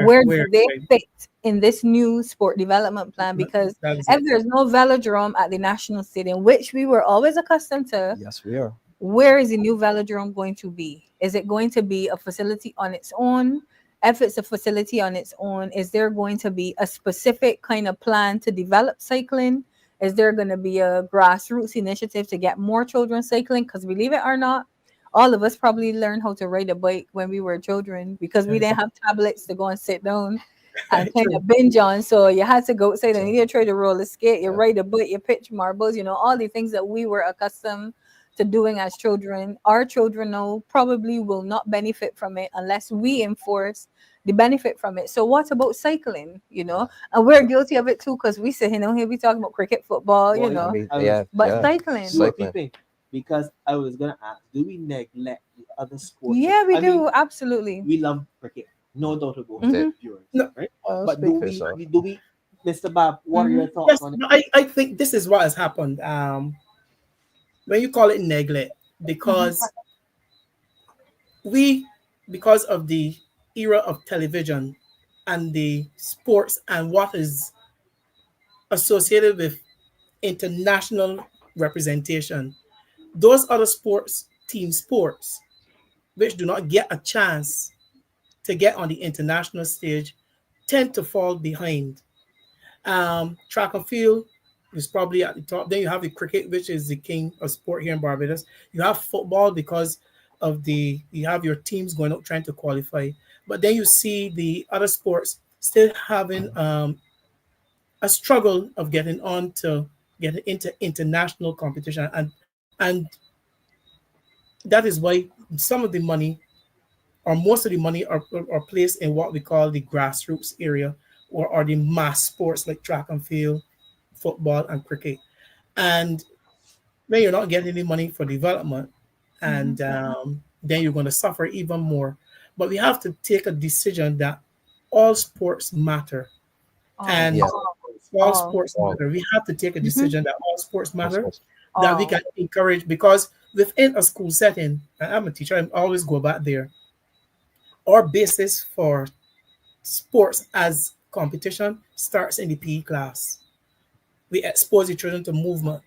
where do they fit in this new sport development plan? Because That's if it. there's no velodrome at the national stadium, which we were always accustomed to, Yes, we are. where is the new velodrome going to be? Is it going to be a facility on its own? If it's a facility on its own, is there going to be a specific kind of plan to develop cycling? Is there going to be a grassroots initiative to get more children cycling? Because believe it or not, all of us probably learned how to ride a bike when we were children because we didn't have tablets to go and sit down and kind of binge on. So you had to go outside and you try to roller skate, you ride a bike, you pitch marbles, all the things that we were accustomed to doing as children. Our children now probably will not benefit from it unless we enforce the benefit from it. So what about cycling? And we're guilty of it too because we sit here we talking about cricket, football, but cycling. Cycling. Because I was gonna ask, do we neglect the other sports? Yeah, we I do. mean, Absolutely. we love cricket, no doubt about Mhm. it, viewers, No. right? Oh, But speak do for we, yourself. do we, Mr. Babb, what are your thoughts Yes, on it? no, I think this is what has happened. When you call it neglect, because because of the era of television and the sports and what is associated with international representation, those other team sports, which do not get a chance to get on the international stage, tend to fall behind. Track and field is probably at the top. Then you have the cricket, which is the king of sport here in Barbados. You have football because of you have your teams going out trying to qualify. But then you see the other sports still having a struggle of getting on to getting into international competition, and that is why some of the money or most of the money are placed in what we call the grassroots area, or the mass sports like track and field, football, and cricket. And when you're not getting any money for development, and then you're going to suffer even more. But we have to take a decision that all sports matter, and Yeah. all sports All. matter. We have to take a decision that all sports matter, That's that we can encourage, because within a school setting, and I'm a teacher, I always go back there. Our basis for sports as competition starts in the PE class. We expose the children to movement,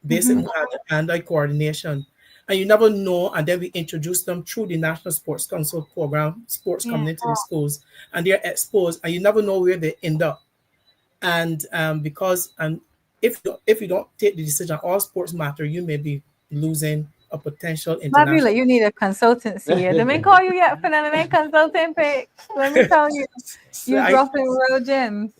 basic hand-eye coordination, and you never know. And then we introduce them through the National Sports Council program, sports coming into the schools, and they're exposed, and you never know where they end up. And because if you don't take the decision, all sports matter, you may be losing a potential international. Fabula, you need a consultancy here. Let me call you yet for an consultant pick. Let me tell you, you're dropping real gems.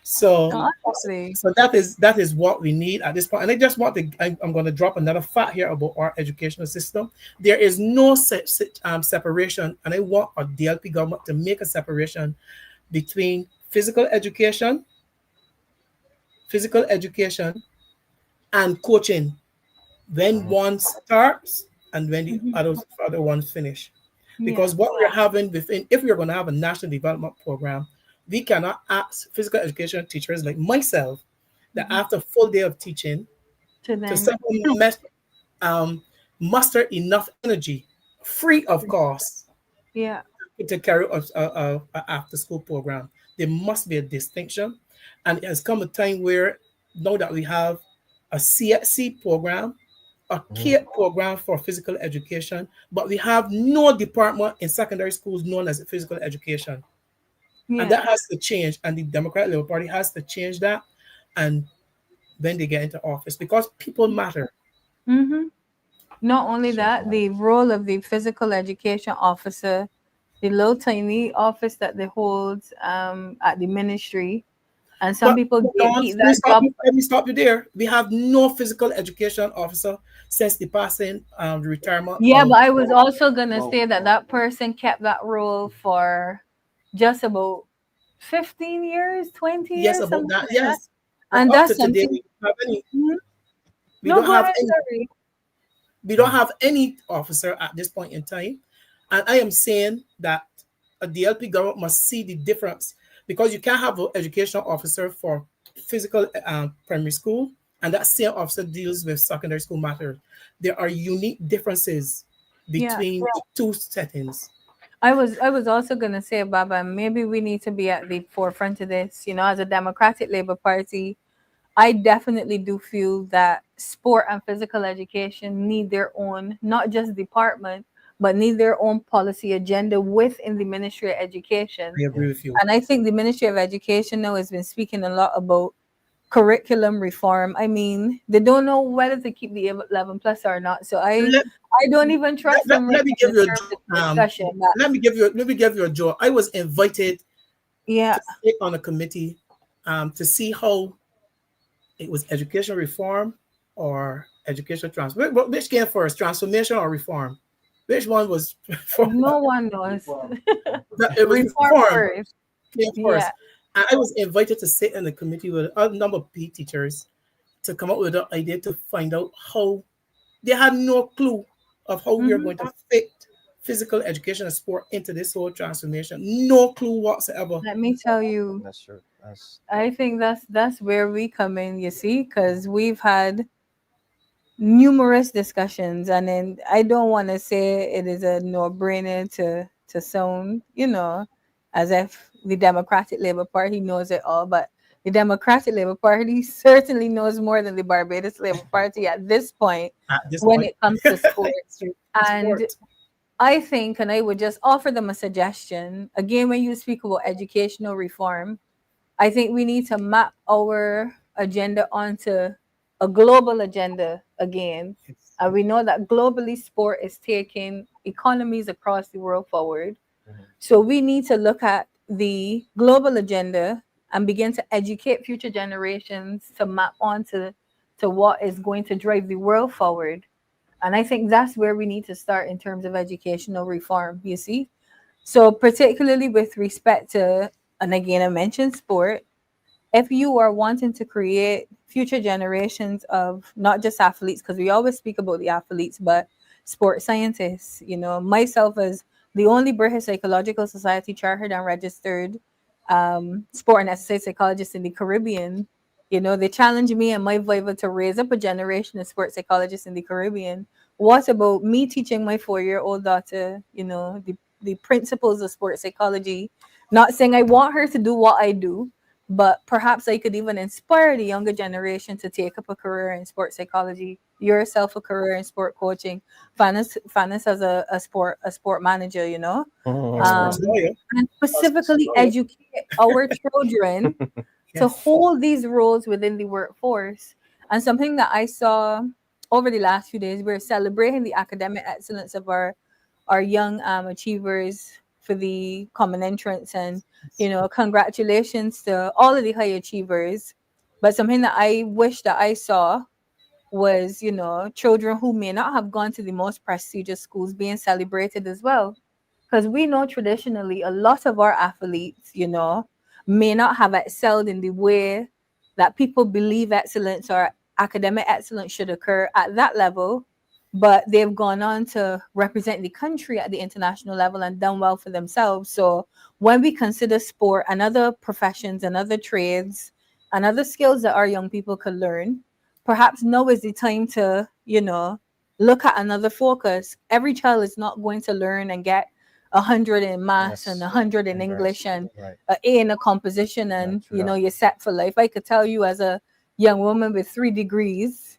So, honestly. so that is what we need at this point. And I just want to, I'm going to drop another fact here about our educational system. There is no separation, and I want our DLP government to make a separation between physical education, and coaching. When one starts and when the other one finish. Because what we're having within, if we're going to have a national development program, we cannot ask physical education teachers like myself that after a full day of teaching to simply muster enough energy free of cost to carry a after school program. There must be a distinction, and it has come a time where now that we have a CSC program, a CAPE program for physical education, but we have no department in secondary schools known as physical education. And that has to change, and the Democratic Labour Party has to change that, and when they get into office, because people matter. Not only that, the role of the physical education officer, the little tiny office that they hold at the ministry, and some people eat that job. Let me stop you there. We have no physical education officer since the passing, the retirement. Yeah, but I was also gonna say that person kept that role for just about 15 years, 20 years. Yes, about that. Yes, and that's something. We don't have any officer at this point in time, and I am saying that a DLP government must see the difference, because you can't have an education officer for physical primary school, and that same officer deals with secondary school matters. There are unique differences between the two settings. I was also gonna say, Baba, maybe we need to be at the forefront of this. You know, as a Democratic Labour Party, I definitely do feel that sport and physical education need their own, not just department, but need their own policy agenda within the Ministry of Education. I agree with you. And I think the Ministry of Education now has been speaking a lot about curriculum reform. I mean, they don't know whether to keep the 11 plus or not. So I don't even trust them. Let me give you a joke. I was invited to sit on a committee to see how it was education reform or education transfer. Which came first, transformation or reform? Which one was? No one knows. It was reform. Came first. And I was invited to sit in the committee with a number of PE teachers to come up with an idea to find out how they had no clue of how we are going to fit physical education and sport into this whole transformation. No clue whatsoever. Let me tell you. That's true. I think that's where we come in, you see, because we've had numerous discussions, and then I don't want to say it is a no-brainer to sound, you know, as if the Democratic Labour Party knows it all, but the Democratic Labour Party certainly knows more than the Barbados Labour Party at this point when it comes to sports. And I think, and I would just offer them a suggestion, again, when you speak about educational reform, I think we need to map our agenda onto a global agenda again. And we know that globally sport is taking economies across the world forward. So we need to look at the global agenda and begin to educate future generations to map onto what is going to drive the world forward. And I think that's where we need to start in terms of educational reform, you see? So particularly with respect to and again, I mentioned sport. If you are wanting to create future generations of not just athletes, because we always speak about the athletes, but sports scientists, myself as the only British Psychological Society chartered and registered sport and exercise psychologist in the Caribbean, they challenged me and my Viva to raise up a generation of sports psychologists in the Caribbean. What about me teaching my 4-year-old daughter, the principles of sports psychology? Not saying I want her to do what I do, but perhaps I could even inspire the younger generation to take up a career in sports psychology, yourself a career in sport coaching, Fanus as a sport manager, Sports lawyer. and specifically educate our children to Yes. hold these roles within the workforce. And something that I saw over the last few days, we're celebrating the academic excellence of our young achievers for the common entrance, and congratulations to all of the high achievers. But something that I wish that I saw was children who may not have gone to the most prestigious schools being celebrated as well, because we know traditionally a lot of our athletes may not have excelled in the way that people believe excellence or academic excellence should occur at that level, but they've gone on to represent the country at the international level and done well for themselves. So when we consider sport and other professions and other trades and other skills that our young people could learn, perhaps now is the time to look at another focus. Every child is not going to learn and get 100 in maths and 100 in English and right. an A in a composition, and you're set for life. I could tell you, as a young woman with 3 degrees,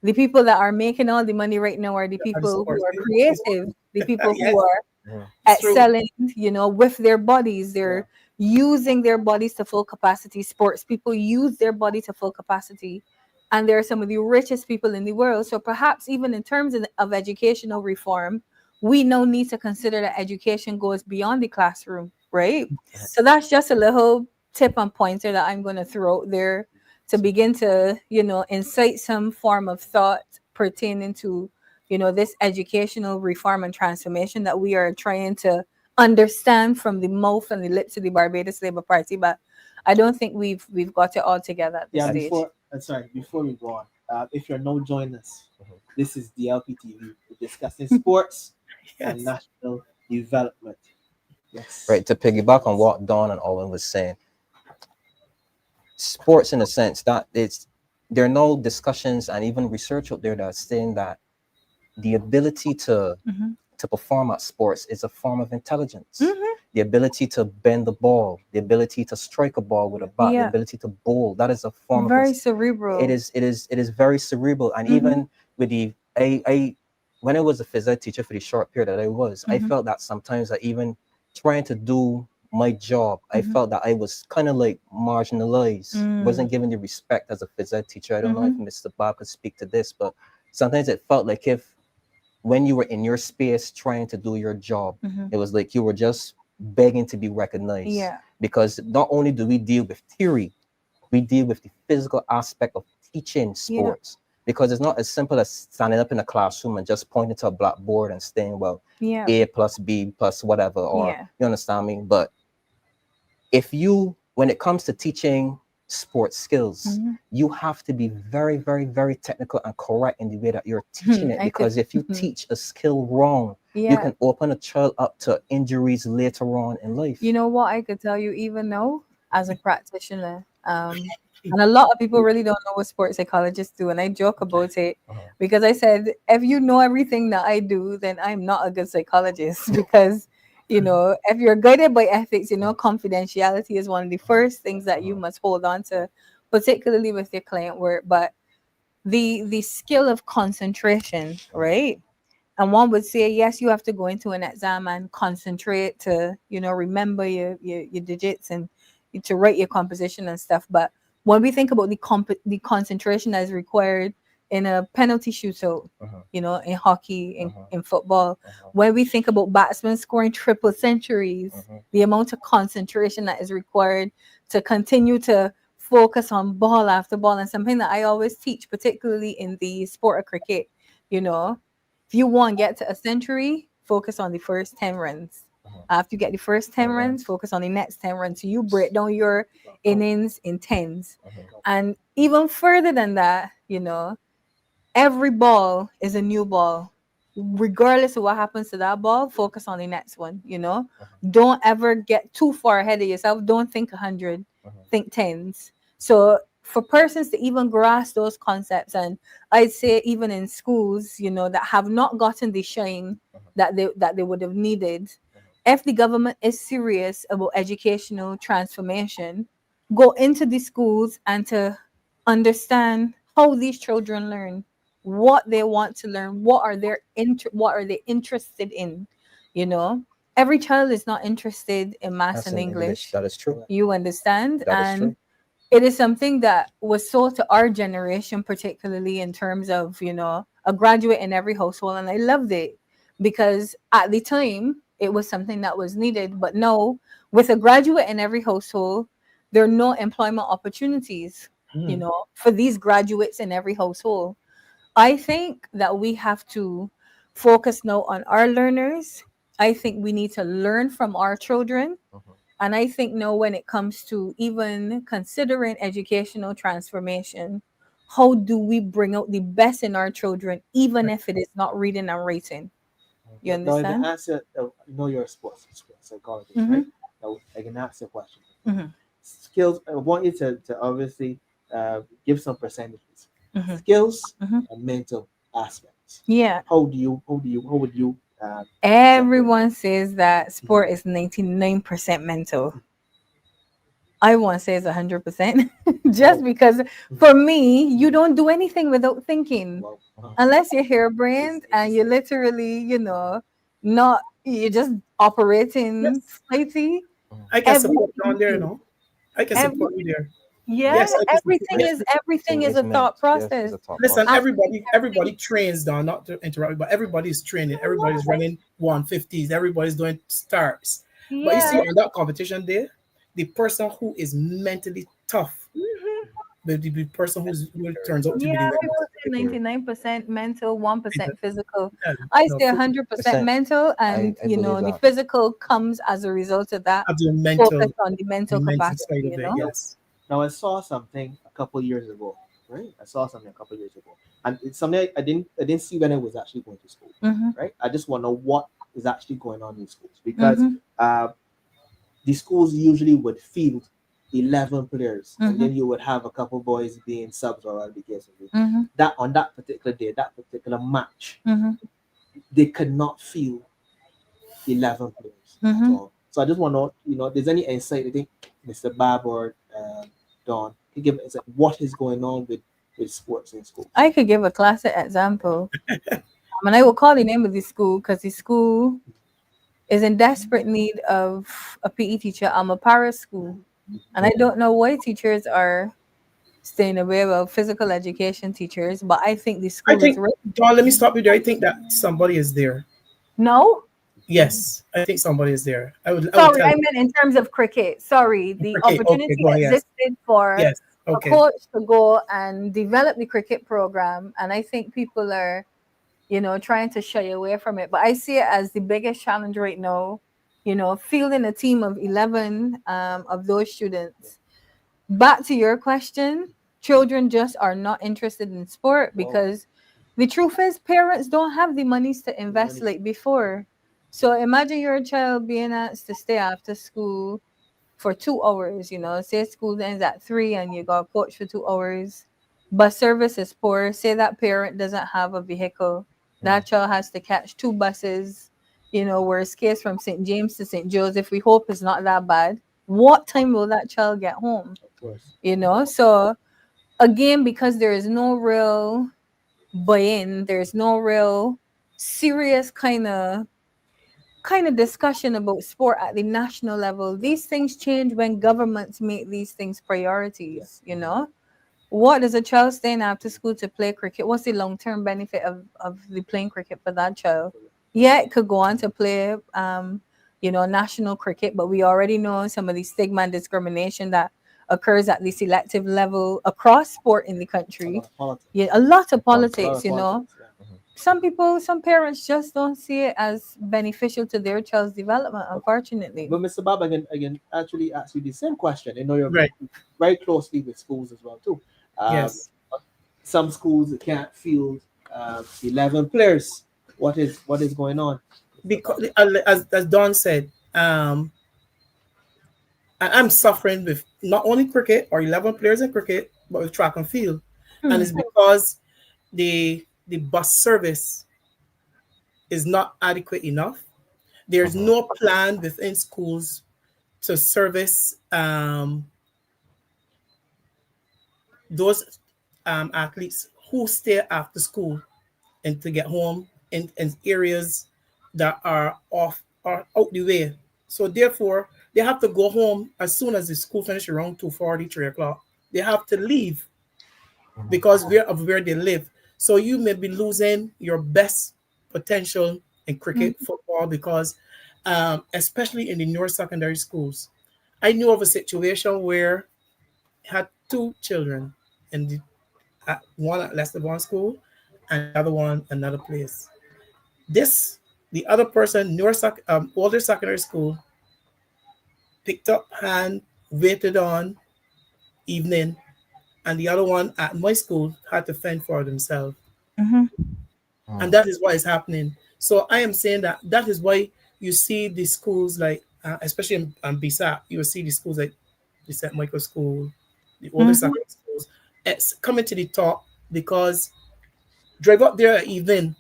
the people that are making all the money right now are the people who are creative, the people who are excelling, with their bodies. They're using their bodies to full capacity. Sports people use their body to full capacity, and they're some of the richest people in the world. So perhaps even in terms of educational reform, we now need to consider that education goes beyond the classroom, right? So that's just a little tip and pointer that I'm going to throw out there to begin to, incite some form of thought pertaining to, this educational reform and transformation that we are trying to understand from the mouth and the lips of the Barbados Labour Party. But I don't think we've got it all together at this stage. Before we go on, if you're now joining us, this is the LPTV. We're discussing sports and national development. Yes. Right. To piggyback on what Dawn and Alwyn was saying, sports, in a sense, that there are no discussions and even research out there that's saying that the ability to perform at sports is a form of intelligence. The ability to bend the ball, the ability to strike a ball with a bat, the ability to bowl, that is a form very cerebral. It is very cerebral. And even with the when I was a phys ed teacher for the short period that I was, I felt that sometimes that even trying to do my job, I felt that I was kind of like marginalized, wasn't given the respect as a phys ed teacher. I don't know if Mr. Babb could speak to this, but sometimes it felt like if when you were in your space trying to do your job, it was like you were just begging to be recognized. Yeah. Because not only do we deal with theory, we deal with the physical aspect of teaching sports. Because it's not as simple as standing up in a classroom and just pointing to a blackboard and saying, well, A plus B plus whatever, or you understand me? But when it comes to teaching sports skills, you have to be very, very, very technical and correct in the way that you're teaching it. Because if you teach a skill wrong, you can open a child up to injuries later on in life. You know what I could tell you even now as a practitioner, and a lot of people really don't know what sports psychologists do, and I joke about it because I said, if you know everything that I do, then I'm not a good psychologist. Because if you're guided by ethics, confidentiality is one of the first things that you must hold on to, particularly with your client work. But the skill of concentration, right? And one would say, yes, you have to go into an exam and concentrate to, remember your digits and to write your composition and stuff. But when we think about the concentration that is required in a penalty shootout, in hockey, in football, when we think about batsmen scoring triple centuries, the amount of concentration that is required to continue to focus on ball after ball, and something that I always teach, particularly in the sport of cricket, if you want to get to a century, focus on the first 10 runs. After you get the first 10 10 runs, runs. focus on the next 10 runs. So you break down your innings in tens. Mhm. And even further than that, every ball is a new ball. Regardless of what happens to that ball, focus on the next one. Don't ever get too far ahead of yourself. Don't think 100, think tens. So for persons to even grasp those concepts, and I'd say even in schools, that have not gotten the shine that they would have needed, if the government is serious about educational transformation, go into the schools and to understand how these children learn, what they want to learn, what are they interested in. Every child is not interested in math That's and in English. That is true. You understand? That is And true. it is something that was sold to our generation, particularly in terms of a graduate in every household, and I loved it because at the time it was something that was needed. But no, with a graduate in every household, there are no employment opportunities for these graduates in every household. I think that we have to focus now on our learners. I think we need to learn from our children. And I think now when it comes to even considering educational transformation, how do we bring out the best in our children, even if it is not reading and writing? You Now, I can understand? answer. You're a sports psychologist, Mhm. right? Now, I can ask a question. Mhm. Skills. I want you to obviously give some percentages. Mhm. Skills Mhm. and mental aspects. Yeah. How would you? Everyone says that sport is 99% mental. I won't say it's 100%. Just because for me, you don't do anything without thinking. Well, Unless you're harebrained and you're literally, you're just operating Yes, flighty. I can support you on there, I can Every, support you there. yeah, Yes, I can support everything you. is everything is It's a thought meant. Yes, it's process. a thought Listen, process. everybody trains down, not to interrupt you, but everybody's training. Everybody's running 150s. Everybody's doing stars. But you see, Yeah. on that competition day, the person who is mentally tough, Mhm. the person who turns out to be the Yeah, winner. people say 99% mental, 1% physical. Yeah, I no, say 100% mental, and I believe the that. physical comes as a result of that. have the Focus mental, on the mental capacity, side of it. Yes. now I saw something a couple years ago, right? I saw something a couple years ago, and it's something I didn't see when I was actually going to school, Mm-hmm. right? I just want to know what is actually going on in schools because Mm-hmm. the schools usually would field 11 players, and Mm-hmm. then you would have a couple boys being subs or whatever the case may be. Mm-hmm. That on that particular day, that particular match, Mm-hmm. they could not field 11 players at Mm-hmm. all. So I just want to know, if there's any insight, I think Mr. Babb or Don can give insight what is going on with sports in schools. I could give a classic example. And I will call the name of the school because the school is in desperate need of a PE teacher. I'm a Parish school, and I don't know why teachers are staying away of physical education teachers, but I think the I school is think, right. John, let me stop you there. I think that somebody is there. No, Yes, I think somebody is there. I would sorry, tell I you. meant in terms of cricket. Sorry, the Okay, opportunity go ahead. Yes. existed for Yes. a Okay. coach to go and develop the cricket program, and I think people are, trying to shy away from it. But I see it as the biggest challenge right now. Fielding a team of 11 of those students. Back to your question, children just are not interested in sport because the truth is parents don't have the monies to invest like before. So imagine your child being asked to stay after school for 2 hours, say school ends at 3 and you got a coach for 2 hours. Bus service is poor. Say that parent doesn't have a vehicle. That child has to catch two buses, worst case from St. James to St. Joseph. We hope it's not that bad. What time will that child get home? Of course. So again, because there is no real buy-in, there's no real serious kind of discussion about sport at the national level. These things change when governments make these things priorities. What does a child staying after school to play cricket? What's the long-term benefit of the playing cricket for that child? Yeah, it could go on to play national cricket, but we already know some of the stigma and discrimination that occurs at the selective level across sport in the country. Politics. Yeah, a lot of A lot politics, of politics, yeah. some parents just don't see it as beneficial to their child's development, unfortunately. But Mr. Babb, I can actually ask you the same question. I know you're Right. very closely with schools as well too. Yes. Some schools can't field 11 players. What is going on? Because as Don said, I'm suffering with not only cricket or 11 players in cricket, but with track and field, and it's because the bus service is not adequate enough. There's no plan within schools to service those athletes who stay after school and to get home in areas that are out the way. So therefore, they have to go home as soon as the school finishes around 2:40, 3 o'clock. They have to leave because of where they live. So you may be losing your best potential in cricket, football, because especially in the newer secondary schools. I knew of a situation where I had two children, and one at Leicester Bond School and the other one another place. The other person, older secondary school, picked up hand, waited on evening, and the other one at my school had to fend for themselves. And that is what is happening. So I am saying that is why you see the schools like, especially in BSAP, you will see the schools like the St. Michael School, the older secondary schools, it's coming to the top because drive up there at evening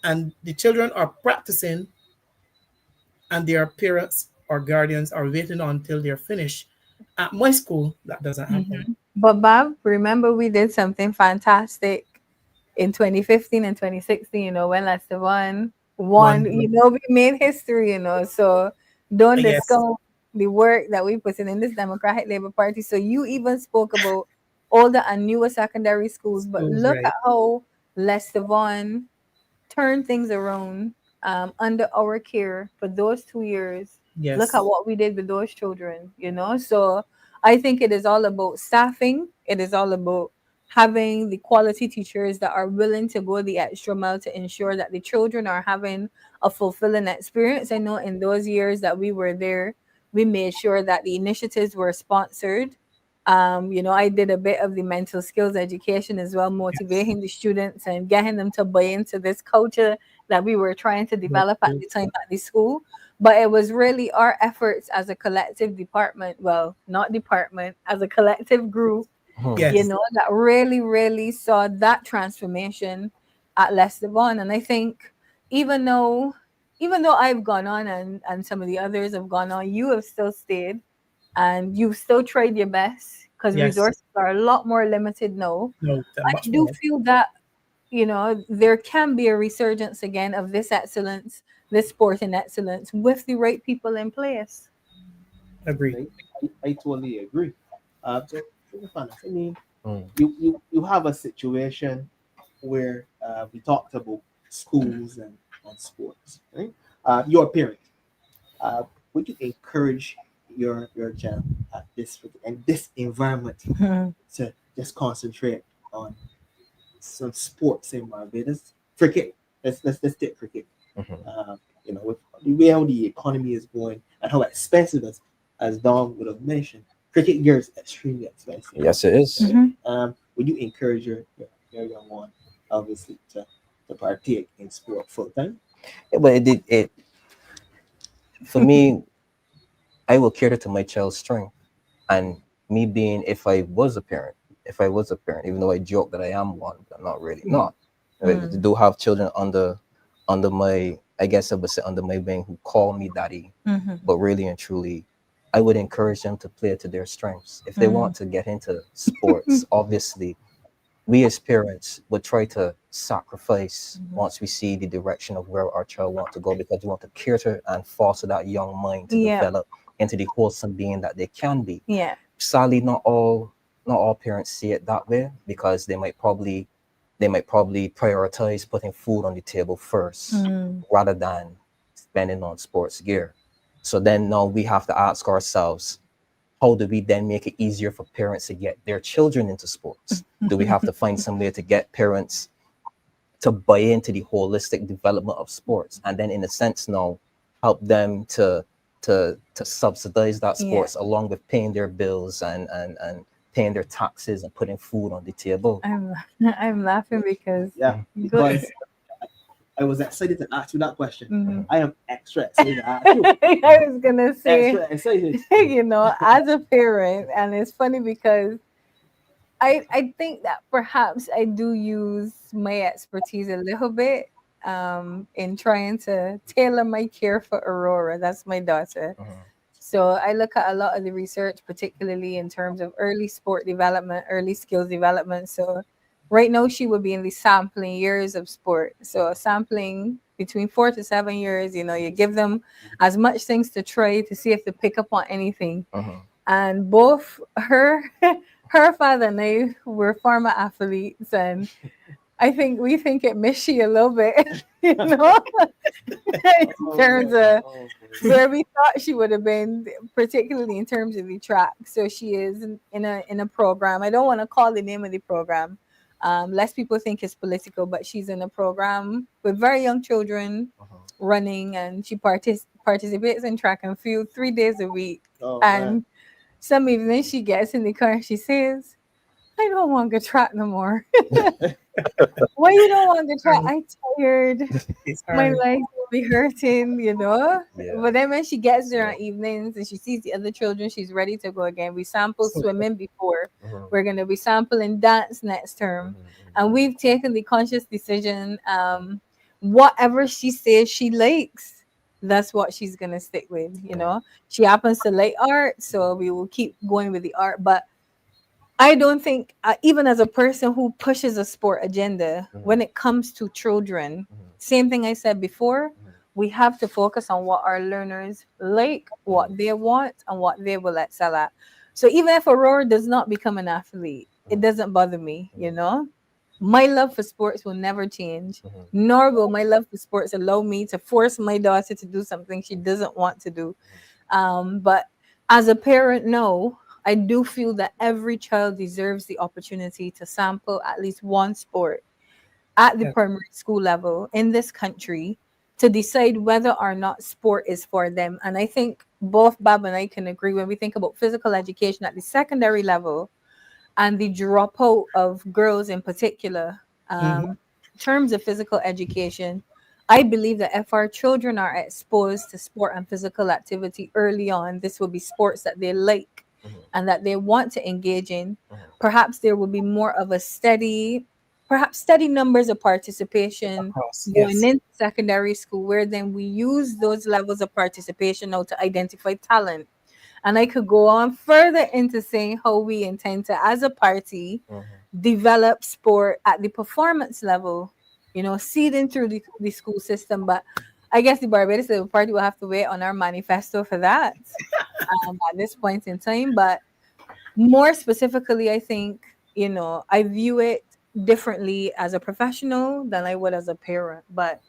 and the children are practicing and their parents or guardians are waiting until they're finished. At my school, that doesn't happen. But Bob, remember we did something fantastic in 2015 and 2016, when Leicester won, we made history, so don't Yes. discount the work that we put in this Democratic Labour Party. So you even spoke about older and newer secondary schools, but look right. at how Leicester turned things around under our care for those 2 years. Yes. Look at what we did with those children, So I think it is all about staffing. It is all about having the quality teachers that are willing to go the extra mile to ensure that the children are having a fulfilling experience. I know in those years that we were there, we made sure that the initiatives were sponsored. I did a bit of the mental skills education as well, motivating the students and getting them to buy into this culture that we were trying to develop at the time at the school. But it was really our efforts as a collective department, well, not department, as a collective group, Yes. that really, really saw that transformation at Leicester Bond. And I think even though I've gone on and some of the others have gone on, you have still stayed and you've still tried your best because resources are a lot more limited now. No, I do feel that, there can be a resurgence again of this excellence, this sporting excellence with the right people in place. Agree. I totally agree. So, Fanus, I mean, you have a situation where we talked about schools and sports, right? You're a parent. Would you encourage your child at this environment to just concentrate on some sports in Barbados? Cricket. Let's take cricket. With the way how the economy is going and how expensive as Don would have mentioned, cricket gear is extremely expensive. Yes, it is. Would you encourage your young one, obviously, to partake in sport full time? Yeah, but it for me, I will cater to my child's strength. And me being, if I was a parent, even though I joke that I am one, but I'm not really not. I do have children under my, I guess I would say under my wing, who call me daddy. But really and truly, I would encourage them to play to their strengths. If they want to get into sports, obviously, we as parents would try to sacrifice once we see the direction of where our child wants to go, because we want to cater and foster that young mind to develop into the wholesome being that they can be. Yeah. Sadly, not all parents see it that way, because they might probably prioritize putting food on the table first rather than spending on sports gear. So then now we have to ask ourselves, how do we then make it easier for parents to get their children into sports? Do we have to find some way to get parents to buy into the holistic development of sports, and then in a sense now help them to subsidize that Yeah. sports along with paying their bills and paying their taxes and putting food on the table. I'm laughing because Yeah, because I was excited to ask you that question. Mhm. I am extra excited to ask you. I was gonna say, Extra excited. you know, as a parent, and it's funny because I think that perhaps I do use my expertise a little bit in trying to tailor my care for Aurora. That's my daughter. So I look at a lot of the research, particularly in terms of early sport development, early skills development. So right now she would be in the sampling years of sport. So sampling between 4 to 7 years, you know, you give them as much things to try to see if they pick up on anything. And both her father and I were former athletes, and I think we think it mishy a little bit, you know, in terms of where we thought she would have been, particularly in terms of the track. So she is in a program. I don't want to call the name of the program, lest people think it's political, but she's in a program with very young children running, and she participates in track and field 3 days a week. And some evenings she gets in the car and she says, I don't want to track no more. Why you don't want to track? I'm tired. It's My hard. legs will be hurting, you know. Yeah. But then when she gets there on evenings and she sees the other children, she's ready to go again. We sampled swimming before. We're gonna be sampling dance next term. And we've taken the conscious decision, whatever she says she likes, that's what she's gonna stick with, you know. She happens to like art, so we will keep going with the art. But I don't think, even as a person who pushes a sport agenda, when it comes to children, same thing I said before, we have to focus on what our learners like, what they want, and what they will excel at. So even if Aurora does not become an athlete, it doesn't bother me, you know? My love for sports will never change, nor will my love for sports allow me to force my daughter to do something she doesn't want to do. But as a parent, no, I do feel that every child deserves the opportunity to sample at least one sport at the Yeah. primary school level in this country to decide whether or not sport is for them. And I think both Babb and I can agree when we think about physical education at the secondary level and the dropout of girls in particular, in terms of physical education, I believe that if our children are exposed to sport and physical activity early on, this will be sports that they like and that they want to engage in. Perhaps there will be more of a perhaps steady numbers of participation Across, going yes. into secondary school, where then we use those levels of participation now to identify talent. And I could go on further into saying how we intend to, as a party, develop sport at the performance level, you know, seeding through the school system. But I guess the Barbados Labour Party will have to wait on our manifesto for that at this point in time. But more specifically, I think, you know, I view it differently as a professional than I would as a parent. But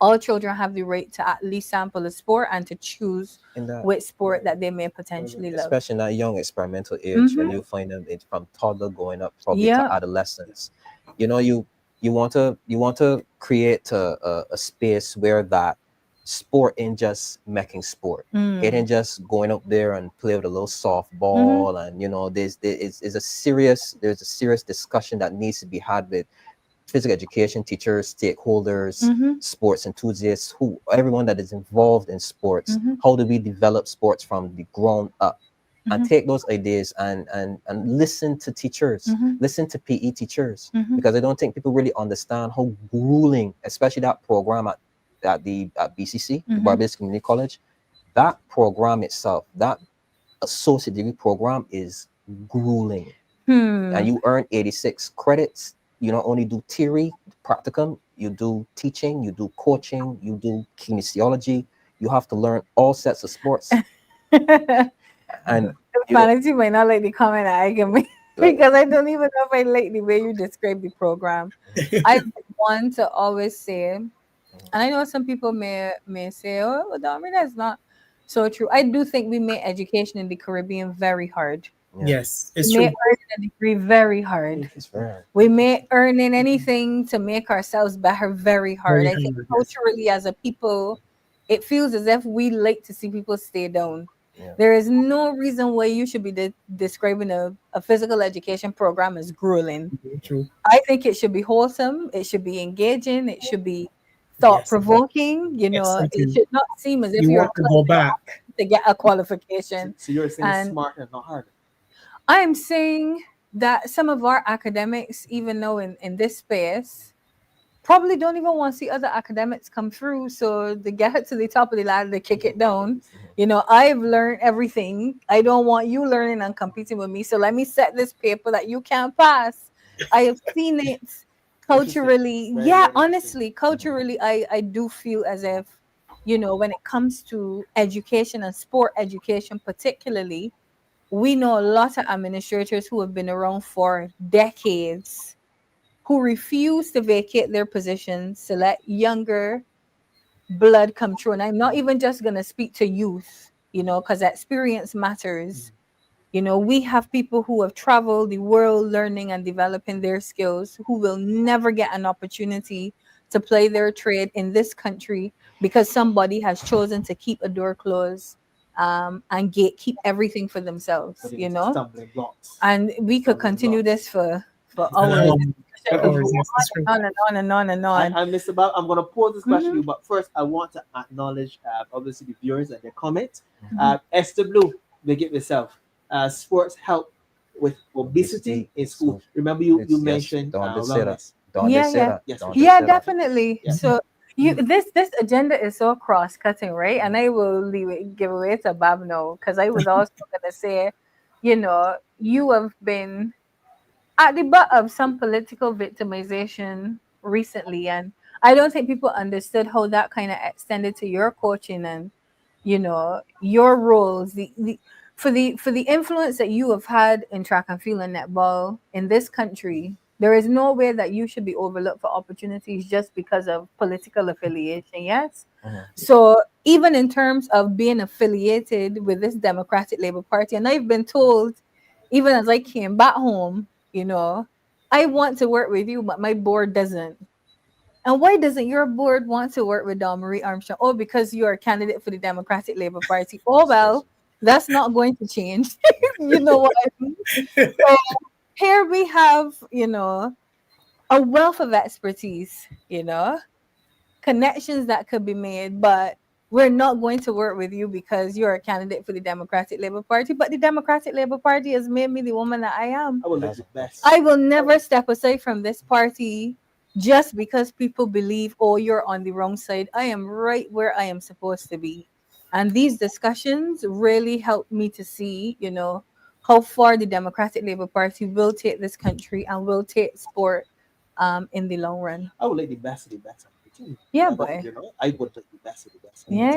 all children have the right to at least sample a sport and to choose In that, which sport that they may potentially love. especially in that young experimental age, when you find them from toddler going up probably Yeah. to adolescence, you know, you want to create a space where that sport ain't just making sport. It ain't just going up there and play with a little softball, and you know, there's a serious discussion that needs to be had with physical education teachers, stakeholders, sports enthusiasts, everyone that is involved in sports. How do we develop sports from the ground up? And take those ideas and listen to teachers, listen to PE teachers, because I don't think people really understand how grueling, especially that program at BCC, the Barbados Community College, that program itself, that associate degree program is grueling. And you earn 86 credits. You not only do theory, practicum, you do teaching, you do coaching, you do kinesiology. You have to learn all sets of sports. And Fanus, you might not like the comment I can make because I don't even know if I like the way you describe the program. I want to always say, and I know some people may say, "Oh, well, Damien, that's not so true." I do think we make education in the Caribbean very hard. Yeah. Yes, it's We may true. earn a degree very hard. It's very hard. We may earn in anything to make ourselves better very hard. Very I think hard, yes. culturally, as a people, it feels as if we like to see people stay down. Yeah. There is no reason why you should be describing a physical education program as grueling. True. I think it should be wholesome. It should be engaging. It should be thought provoking. You know, it Exciting. should not seem as if You you're want to go back. to get a qualification. So you're saying And smart and not hard. I'm saying that some of our academics, even though in this space, probably don't even want to see other academics come through. So they get to the top of the ladder, they kick it down. You know, I've learned everything. I don't want you learning and competing with me. So let me set this paper that you can't pass. I have seen it culturally. Very, Yeah, very honestly, culturally, I do feel as if, you know, when it comes to education and sport education, particularly, we know a lot of administrators who have been around for decades who refuse to vacate their positions to let younger blood come through. And I'm not even just going to speak to youth, you know, because experience matters. You know, we have people who have traveled the world learning and developing their skills who will never get an opportunity to play their trade in this country because somebody has chosen to keep a door closed and keep everything for themselves, you know. Stumbling blocks. And we could Stumbling continue blocks. this for hours. For hours, yes, that's true. On and on and on and on. And Mr. Babb, I'm going to pose this question to you, but first I want to acknowledge obviously the viewers and their comments. Esther Blue, make it yourself. Sports help with obesity in school. Remember you mentioned Don't they say that? wellness. Don't they say Yeah. that? Yes, Don't they Yeah, say that? definitely. Yeah. So this agenda is so cross-cutting, right? And I will give away to Babb now because I was also gonna say, you know, you have been at the butt of some political victimization recently, and I don't think people understood how that kind of extended to your coaching and, you know, your roles, for the influence that you have had in track and field and netball in this country. There is no way that you should be overlooked for opportunities just because of political affiliation. Yes. So even in terms of being affiliated with this Democratic Labour Party, and I've been told, even as I came back home, you know, I want to work with you, but my board doesn't. And why doesn't your board want to work with Dawn Marie Armstrong? Oh, because you're a candidate for the Democratic Labour Party. Oh, well, that's not going to change. You know what I mean? So here we have, you know, a wealth of expertise, you know, connections that could be made, but we're not going to work with you because you're a candidate for the Democratic Labour Party. But the Democratic Labour Party has made me the woman that I am. I will let the best. I will never step aside from this party just because people believe, oh, you're on the wrong side. I am right where I am supposed to be. And these discussions really helped me to see, you know, how far the Democratic Labour Party will take this country and will take sport in the long run. I will let the best of the best. Yeah, boy. You know, I would let the best of the best. Yeah,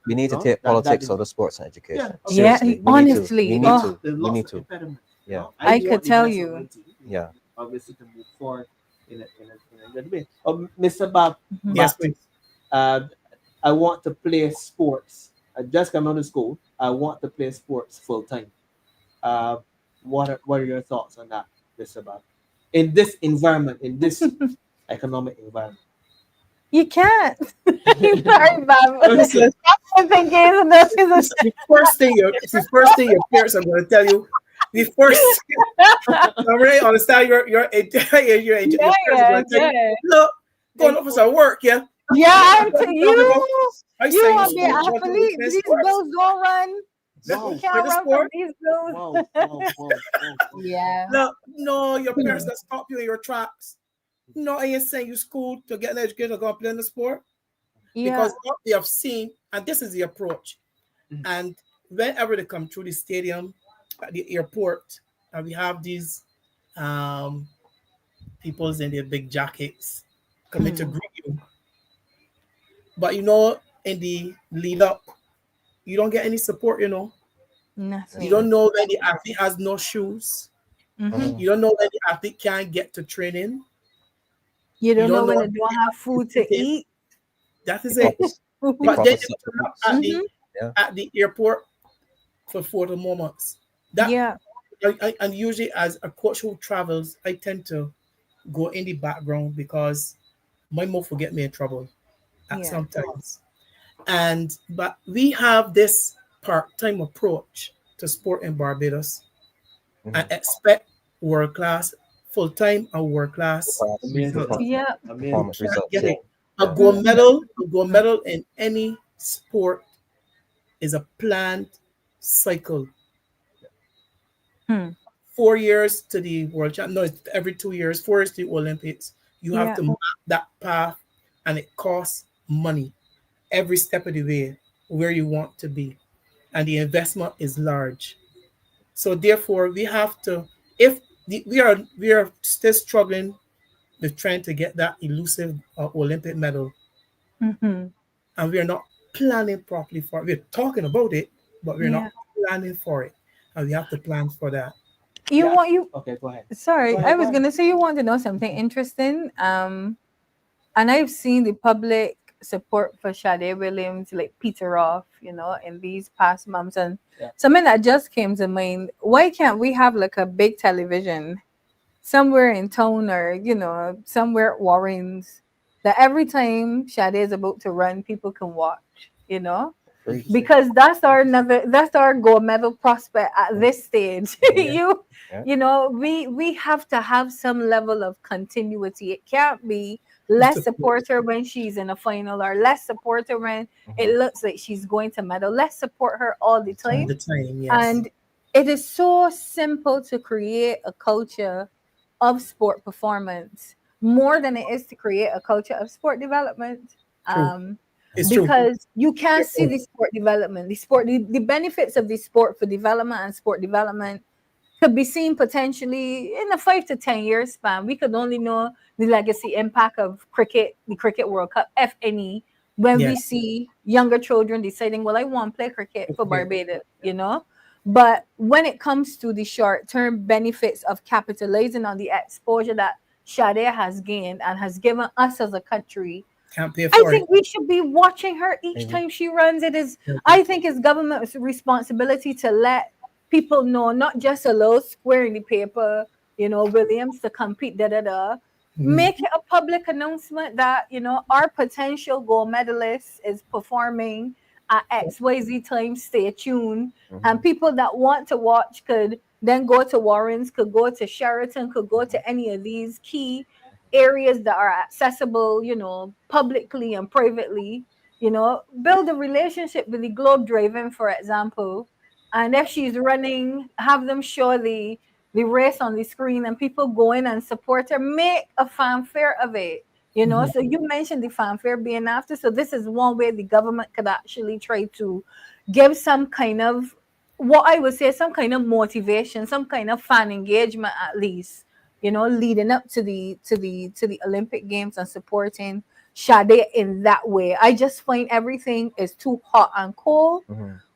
We need to No, take that politics is- out of sports and education. Yeah, Seriously, honestly, we need oh. to. There's We lots need of to. impediments. Yeah. No, I could want the tell best you. of my team, Yeah. Obviously, to move forward in a good way. Mr. Babb, Yes, please. I want to play sports. I just come out of school. I want to play sports full time. What are your thoughts on that, Mr. Babb? In this environment, in this economic environment. You can't. Sorry, Bob. Listen, The the first thing your parents are going to tell you. The first, I really understand your parents are going to tell you, look, going up for some work, yeah. Yeah, you I you say want to be an want to athlete. play These sports. bills don't run. Wow. You Play can't the run from sport. these bills. Wow. Yeah. Look, no, your parents that stop you in your tracks. No, I ain't saying you school to get an education to go play in the sport. Yeah. Because what they have seen, and this is the approach. And whenever they come through the stadium, at the airport, and we have these peoples in their big jackets coming to greet you. But you know, in the lead up, you don't get any support, you know. Nothing. You don't know when the athlete has no shoes. Mhm. You don't know when the athlete can't get to training. You don't know when know they don't have food to eat. That is The it. proper- the But proper then they support. turn up at the airport for photo moments. That Yeah. And usually as a coach who travels, I tend to go in the background because my mouth will get me in trouble at Yeah. sometimes. But we have this part-time approach to sport in Barbados and expect world class, full-time and world class Amazing. results. Yeah. Amazing. Performance Can't results. get Yeah. it. A Yeah. gold medal in any sport is a planned cycle. Hmm. 4 years to the world champ. No, it's every 2 years. 4 years to the Olympics. You have Yeah. to map that path, and it costs money every step of the way where you want to be, and the investment is large. So therefore, we have to. If we are still struggling with trying to get that elusive Olympic medal, Mm-hmm. and we are not planning properly for it. We're talking about it, but we're not Yeah. planning for it, and we have to plan for that. You Yeah. want you Okay, go ahead. sorry, Go I ahead, was go ahead. gonna say you want to know something interesting. And I've seen the public support for Sade Williams, like Peter off, in these past months. And Yeah. something that just came to mind, why can't we have like a big television somewhere in town or, somewhere at Warren's that every time Sade is about to run, people can watch? Great. Because that's our gold medal prospect at this stage. Yeah. We have to have some level of continuity. It can't be less support her when she's in a final or less support her when it looks like she's going to medal. Let's support her all the All time. the time, yes. And it is so simple to create a culture of sport performance more than it is to create a culture of sport development. True. It's true. Because you can't see the sport development, the benefits of the sport for development and sport development could be seen potentially in a 5 to 10 year span. We could only know the legacy impact of cricket, the Cricket World Cup, if any, when we Yes. see younger children deciding, well, I want to play cricket for Barbados. But when it comes to the short term benefits of capitalizing on the exposure that Sade has gained and has given us as a country, Can't pay I for it. think we should be watching her each time she runs. I think it's government's responsibility to let people know, not just allow square in the paper, Williams to compete, Make it a public announcement that, our potential gold medalist is performing at XYZ time, stay tuned. And people that want to watch could then go to Warren's, could go to Sheraton, could go to any of these key areas that are accessible, publicly and privately, build a relationship with the Globe Driving, for example. And if she's running, have them show the race on the screen and people go in and support her, make a fanfare of it. So you mentioned the fanfare being after. So this is one way the government could actually try to give some kind of, what I would say, some kind of motivation, some kind of fan engagement at least, leading up to the Olympic Games and supporting Sade in that way. I just find everything is too hot and cold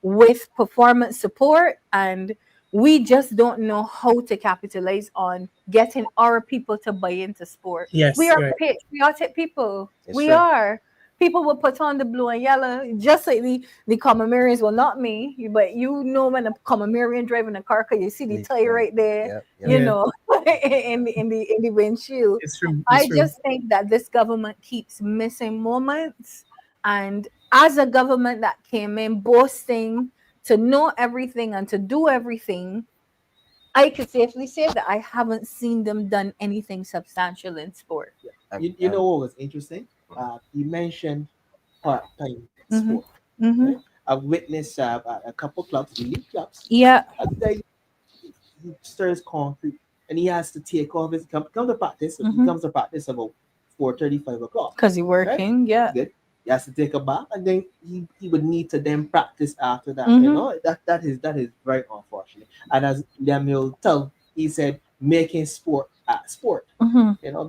with performance support, and we just don't know how to capitalize on getting our people to buy into sport. Yes, We are right. patriotic people. It's We true. are. People will put on the blue and yellow, just like the Commonwealths. Well, not me, but when a Commonwealth driving a car, because you see the tie right there, Yeah. in the windshield. It's true. It's I true. just think that this government keeps missing moments. And as a government that came in boasting to know everything and to do everything, I could safely say that I haven't seen them done anything substantial in sport. You know what was interesting? You mentioned part-time sport. Mm-hmm. Right? I've witnessed a couple clubs, the league clubs. Yeah. He stirs concrete, and he has to take off his come to practice. He comes to practice about 4:30, 5 o'clock. Because he's working, yeah. Good. He has to take a bath, and then he would need to then practice after that. That is very unfortunate. And as Damien he said, making sport at sport.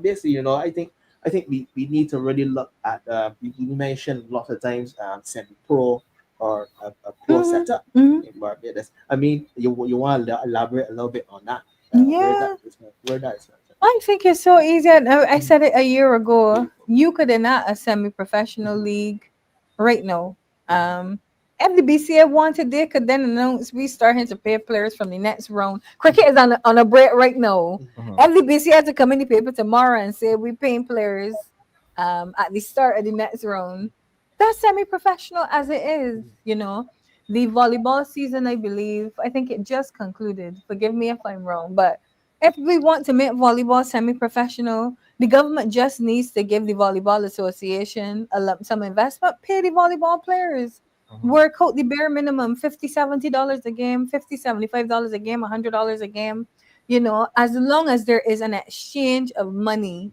Basically, I think we need to really look at you mentioned a lot of times semi-pro or a pro setup in Barbados. I mean, you want to elaborate a little bit on that? Where that is. I think it's so easy. I said it a year ago. You could enact a semi-professional league right now. If the BCA wanted, they could then announce we starting to pay players from the next round. Cricket is on a break right now. If the BCA had to come in the paper tomorrow and say we paying players at the start of the next round, that's semi-professional as it is, you know. The volleyball season, I think it just concluded. Forgive me if I'm wrong, but if we want to make volleyball semi-professional, the government just needs to give the Volleyball Association a lump sum investment, pay the volleyball players, work out the bare minimum, $50-$70 a game, $50-$75 a game, $100 a game. You know, as long as there is an exchange of money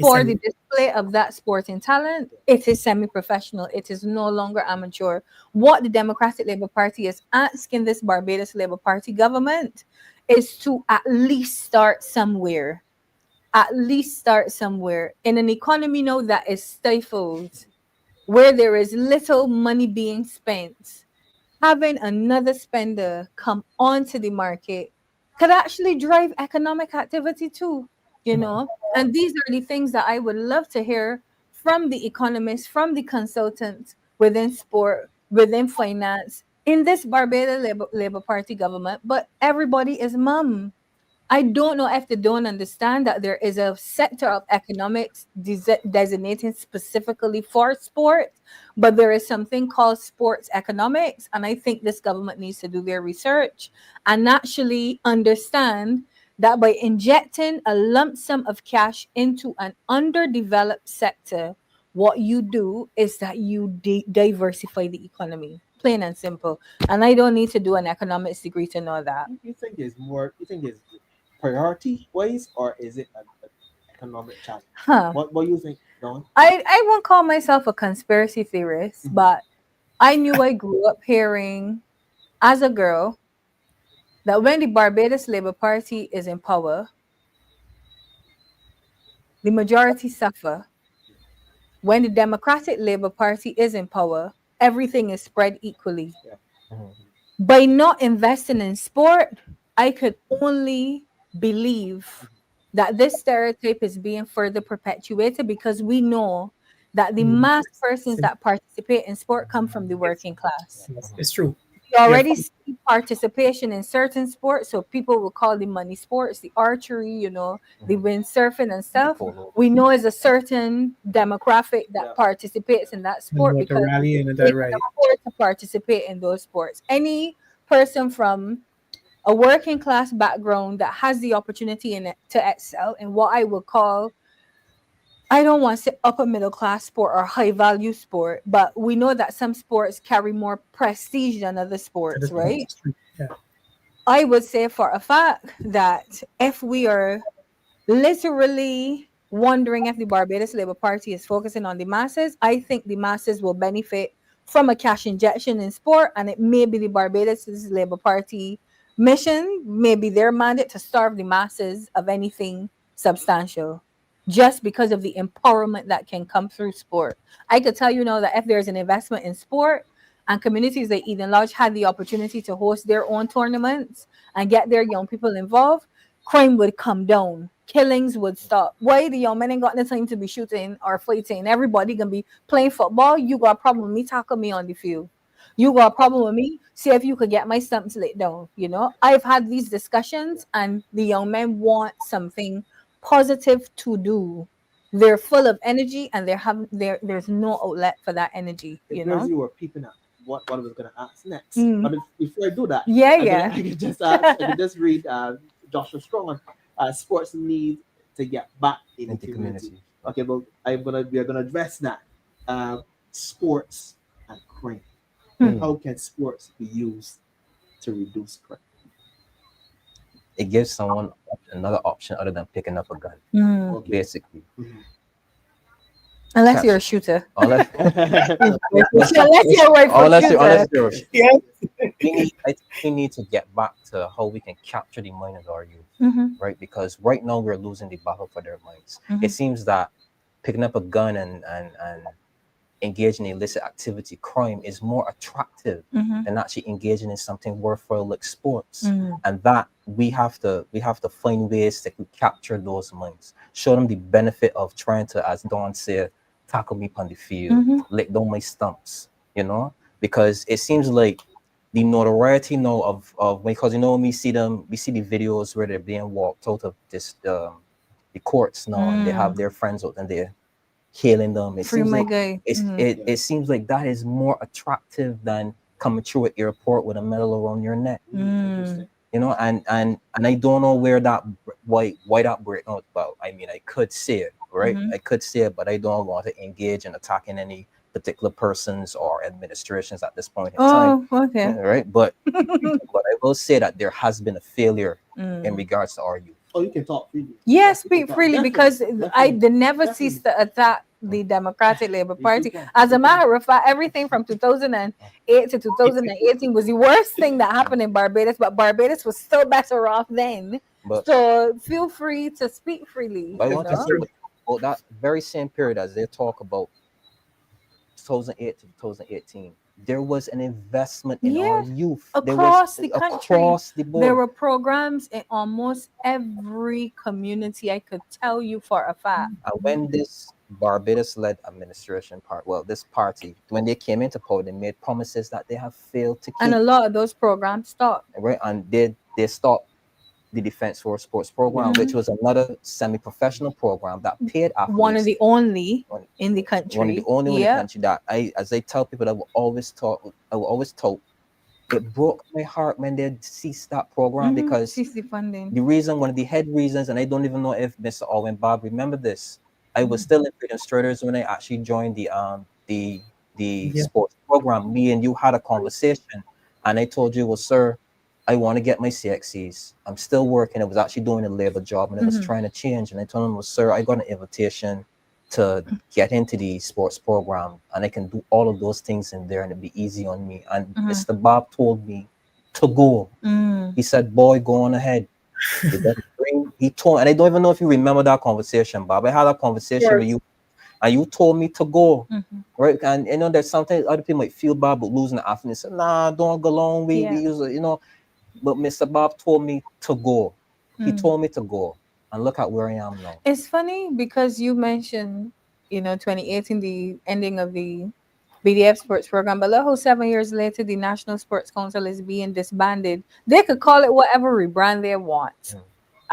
for the display of that sporting talent, it is semi-professional. It is no longer amateur. What the Democratic Labour Party is asking this Barbados Labour Party government is to at least start somewhere. At least start somewhere. In an economy now that is stifled, where there is little money being spent, having another spender come onto the market could actually drive economic activity too, you know. And these are the things that I would love to hear from the economists, from the consultants within sport, within finance, in this Barbados Labour Party government. But everybody is mum. I don't know if they don't understand that there is a sector of economics designated specifically for sport, but there is something called sports economics. And I think this government needs to do their research and actually understand that by injecting a lump sum of cash into an underdeveloped sector, what you do is that you diversify the economy, plain and simple. And I don't need to do an economics degree to know that. You think it's priority wise, or is it an economic challenge? What do you think, Dawn? I won't call myself a conspiracy theorist, but I knew I grew up hearing as a girl that when the Barbados Labour Party is in power, the majority suffer. When the Democratic Labour Party is in power, everything is spread equally. By not investing in sport, I could only believe that this stereotype is being further perpetuated, because we know that the mass persons that participate in sport come from the working class. It's true. You already see participation in certain sports, so people will call the money sports, the archery, you know, the windsurfing and stuff. We know it's a certain demographic that participates in that sport because they can afford to participate in those sports. Any person from a working class background that has the opportunity in it to excel in what I would call, I don't want to say upper middle class sport or high value sport, but we know that some sports carry more prestige than other sports, right? Yeah. I would say for a fact that if we are literally wondering if the Barbados Labour Party is focusing on the masses, I think the masses will benefit from a cash injection in sport, and it may be the Barbados Labour Party mission, maybe their mandate to starve the masses of anything substantial, just because of the empowerment that can come through sport. I could tell you now that if there's an investment in sport and communities like Eden Lodge had the opportunity to host their own tournaments and get their young people involved, crime would come down. Killings would stop. Why the young men ain't got no time to be shooting or fighting? Everybody gonna be playing football. You got a problem with me, tackle me on the field. You got a problem with me, see if you could get my stumps laid down. You know, I've had these discussions, and the young men want something positive to do. They're full of energy, and there's no outlet for that energy. You know, you were peeping at what I was going to ask next. But before I do that, I could just read Joshua Strong on sports need to get back in the community. Okay, but we are gonna address that. Sports and crime. How can sports be used to reduce crime? It gives someone another option other than picking up a gun, basically. Unless you're a shooter. Unless you're a shooter. We need to get back to how we can capture the mind of our youth, right? Because right now we're losing the battle for their minds. It seems that picking up a gun and engaging in illicit activity, crime, is more attractive than actually engaging in something worthwhile like sports. And that we have to find ways to capture those minds, show them the benefit of trying to, as Dawn said, tackle me on the field, lick down my stumps, you know, because it seems like the notoriety now of because when we see the videos where they're being walked out of this the courts now, and they have their friends out and they're hailing them. It Free seems my like guy. it seems like that is more attractive than coming through an airport with a medal around your neck. And I don't know where that why that break out about. I mean, I could say it, right? I could say it, but I don't want to engage in attacking any particular persons or administrations at this point in time. Okay. Right? But I will say that there has been a failure in regards to our youth. Oh, you can talk freely. Yeah, speak freely, because Definitely. they never cease to attack the Democratic Labour Party. As a matter of fact, everything from 2008 to 2018 was the worst thing that happened in Barbados, but Barbados was still better off then. But So feel free to speak freely. I want to say about that very same period as they talk about 2008 to 2018. There was an investment in our youth across the country. Across the board. There were programs in almost every community, I could tell you for a fact. And when this Barbados-led administration this party, when they came into power, they made promises that they have failed to keep. And a lot of those programs stopped. Right, and they stopped the Defense for Sports program, which was another semi-professional program that paid athletes. One of the only in the country. One of the only in the country that as I tell people, I will always talk. It broke my heart when they ceased that program because the funding. One of the head reasons, and I don't even know if Mr. Alwyn Babb remember this. I was still in Freedom Straders when I actually joined the sports program. Me and you had a conversation, and I told you, well, sir, I want to get my CXCs. I'm still working. I was actually doing a labor job, and I was trying to change. And I told him, well, sir, I got an invitation to get into the sports program, and I can do all of those things in there, and it'd be easy on me. And Mr. Babb told me to go. He said, boy, go on ahead. He told, and I don't even know if you remember that conversation, Babb. I had a conversation with you, and you told me to go, right? And there's sometimes other people might feel bad about losing the afternoon. Say, nah, don't go along. We use it, But Mr. Babb told me to go. He told me to go, and look at where I am now. It's funny because you mentioned, 2018, the ending of the BDF sports program, but look how 7 years later the National Sports Council is being disbanded. They could call it whatever rebrand they want.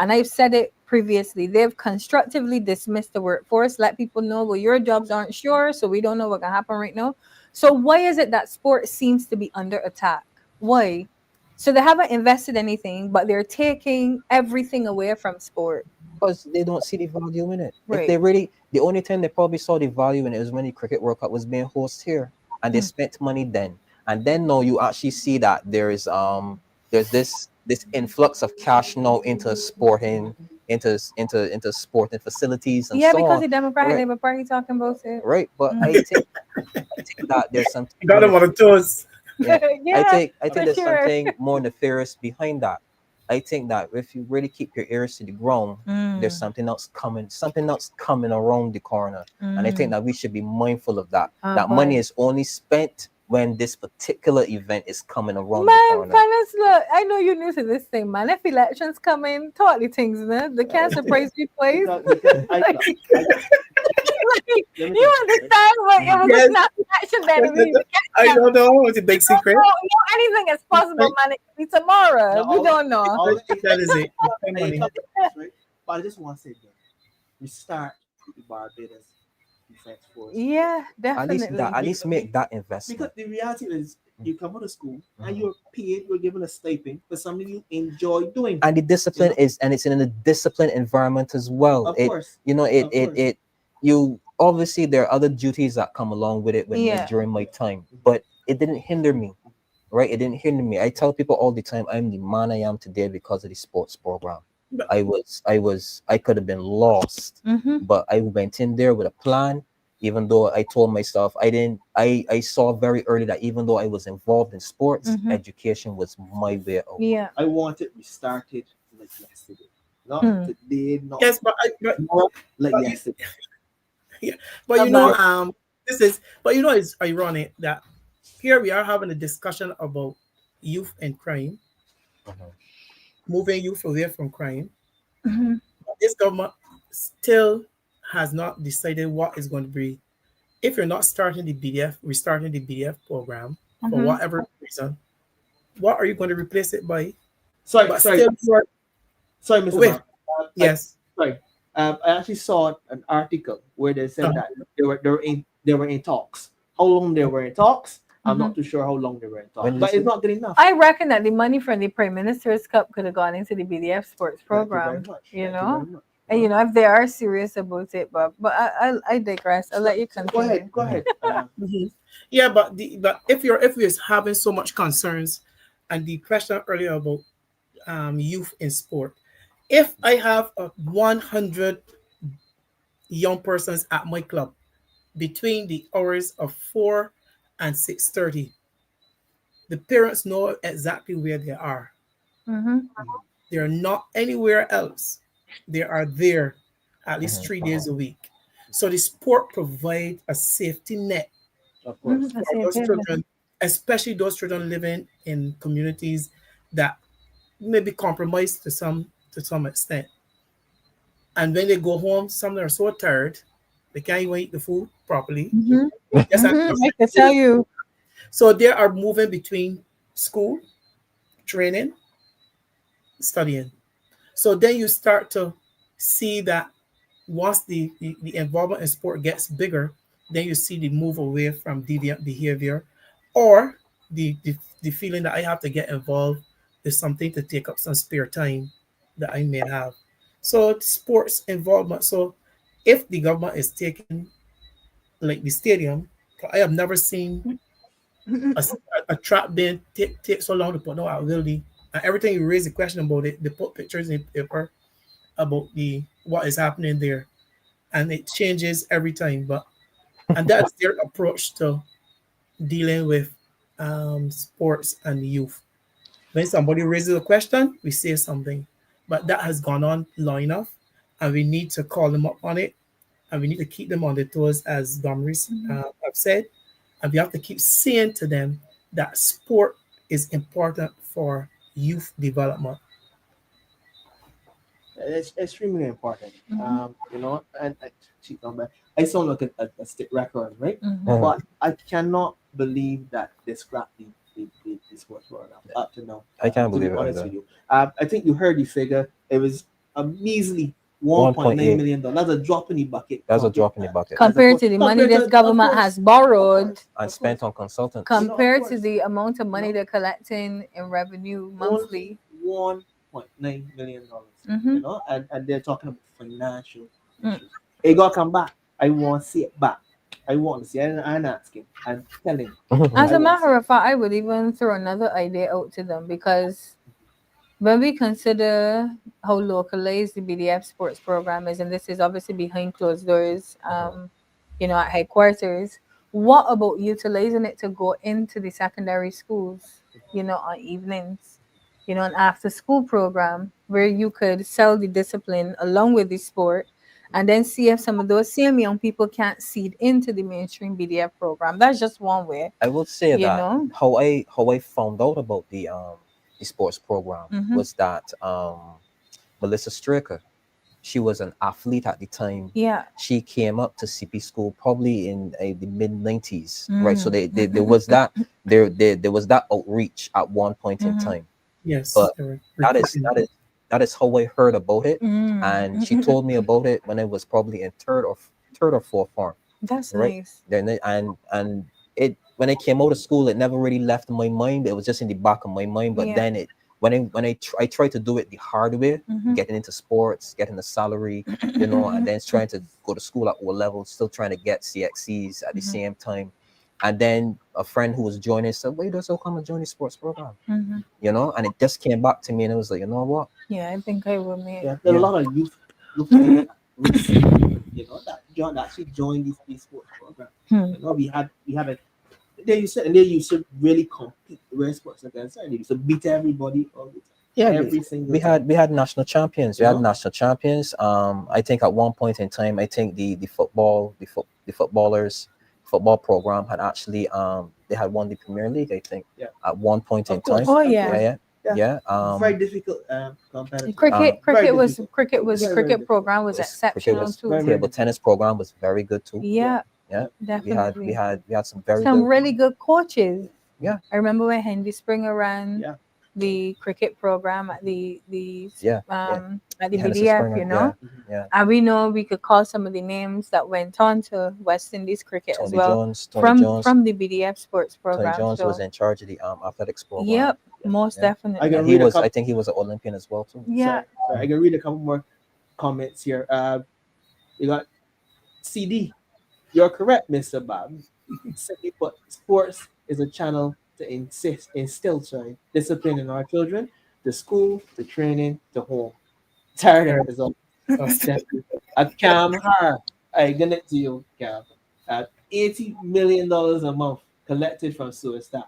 And I've said it previously. They've constructively dismissed the workforce, let people know, well, your jobs aren't sure, so we don't know what can happen right now. So why is it that sport seems to be under attack? Why? So they haven't invested anything, but they're taking everything away from sport. Because they don't see the value in it. Right. If they really, the only time they probably saw the value in it was when the cricket World Cup was being hosted here, and they spent money then. And then now you actually see that there's this influx of cash now into sporting, into sporting facilities and so because on. the Democratic Labour Party talking about it. Right, but I think that there's something. You got them on the toes. I think for there's sure. something more nefarious behind that. I think that if you really keep your ears to the ground, there's something else coming around the corner. And I think that we should be mindful of that. That money is only spent when this particular event is coming around the corner. Fanus, look, I know you're new to this thing, man. If elections come in, totally things, man. The cancer praise you place. You understand what it was not election that I don't know. It's a big secret. No, anything is possible, man. It could be tomorrow. We don't know. That is it. Right? But I just want to say that we start with the Barbados Defense Force. Yeah, definitely. At least make that investment. Because the reality is, you come out of school and you're paid, you're given a stipend for something you enjoy doing. And the discipline it's in a disciplined environment as well. Of course. You obviously there are other duties that come along with it during my time, but it didn't hinder me, right? It didn't hinder me. I tell people all the time, I'm the man I am today because of the sports program. I could have been lost, but I went in there with a plan. Even though I told myself I saw very early that even though I was involved in sports, education was my way out. Yeah. I want it restarted like yesterday. Not today, not Yes, but yesterday. Yeah, but it's ironic that here we are having a discussion about youth and crime, moving youth away from crime. This government still has not decided what is going to be. If you're not restarting the BDF program, for whatever reason, what are you going to replace it by? Sorry, But sorry, still, you are, sorry, Mr. wait, Babb. yes. Sorry. I actually saw an article where they said Uh-huh. that they were in talks. How long they were in talks? I'm not too sure how long they were in talks, When you but say- it's not good enough. I reckon that the money from the Prime Minister's Cup could have gone into the BDF sports Thank you very program. much. You Thank know, very much. and you know if they are serious about it, but I digress. I'll let you Go continue. ahead. Go ahead. Mhm. Yeah, but if you're having so much concerns, and the question earlier about youth in sport, if I have 100 young persons at my club between the hours of 4 and 6:30, the parents know exactly where they are. Mm-hmm. They are not anywhere else. They are there at least 3 days a week. So the sport provides a safety net Of course. Mm-hmm. for those children, especially those children living in communities that may be compromised to some extent. And when they go home, some are so tired they can't even eat the food properly. Yes, I can tell you. so they are moving between school, training, studying. So then you start to see that once the involvement in sport gets bigger, then you see the move away from deviant behavior, or the feeling that I have to get involved is something to take up some spare time that I may have. So sports involvement. So if the government is taking like the stadium, I have never seen a, a trap being take so long to put no out really. And every time you raise a question about it, they put pictures in paper about the what is happening there, and it changes every time. But and that's their approach to dealing with sports and youth. When somebody raises a question, we say something, but that has gone on long enough, and we need to call them up on it, and we need to keep them on their toes, as Domris have said, and we have to keep saying to them that sport is important for youth development. It's extremely important. You know, and I sound like a stick record, right? But I cannot believe that they scrapped the sports world up to now. I can't To be believe it honest either. with you, I think you heard the figure. It was a measly $1.9 million. That's a drop in the bucket. That's a drop in the bucket. Compared to the money compared this to- government of course, has borrowed, And spent on consultants. compared to course. the amount of money No. they're collecting in revenue monthly. $1.9 million. Mhm. You know, and they're talking about financial issues. It got to come back. I want to see it back. I want to see it, and I'm asking and telling. As I a want matter to of fact, I would even throw another idea out to them, because when we consider how localized the BDF sports program is, and this is obviously behind closed doors, you know, at headquarters, what about utilizing it to go into the secondary schools, you know, on evenings, you know, an after school program where you could sell the discipline along with the sport, and then see if some of those same young people can't seed into the mainstream BDF program. That's just one way. I would say You that know? how I found out about the sports program was that Melissa Straker, she was an athlete at the time. Yeah. She came up to CP school probably in the mid 90s, right? So there was that there was that outreach at one point in time. Yes, But they were that is recruiting. that is how I heard about it, and she told me about it when I was probably in third or fourth form, That's right? nice. Then and it when I came out of school, it never really left my mind. It was just in the back of my mind. But Yeah. then it I tried to do it the hard way, getting into sports, getting a salary, you know, and then trying to go to school at O level, still trying to get CXCs at the same time. And then a friend who was joining said, "Wait, does come and join the sports program?" You know, and it just came back to me, and it was like, you know what? Yeah, I think I will make. Yeah, there are a lot of youth looking at recently, you know, that actually joined these sports program. You know, we had a they used to really compete with sports against, and they used to beat everybody all the time. Yeah, every single we time. had national champions. We You had know? national champions. I think at one point in time, I think the football program had actually they had won the Premier League. I think at one point in Of course, time. Oh of yeah. course. Yeah. Very difficult competitive. Cricket Very was difficult. cricket was Very, very cricket difficult. program was Cricket exceptional was too. very, table tennis program was very good too. Yeah, Yeah, definitely. we had some very Some good really good coaches. Yeah. I remember when Henry Springer ran Yeah. the cricket program at the Yeah, at the Henderson BDF, Springer, you know. yeah. And we know we could call some of the names that went on to West Indies cricket as Tony well Jones, from the BDF sports Tony program. Jones was So in charge of the athletics program. yep, most Yeah. definitely. I can And he read a was, couple. I think he was an Olympian as well too. Yeah. Sorry, I can read a couple more comments here. You got CD. You're correct, Mr. Babb. Simply put, sports is a channel to instill discipline in our children, to school, to training, to home. Tired is all. At Cam Har, I get it to you, Cam. At $80 million a month collected from suicide.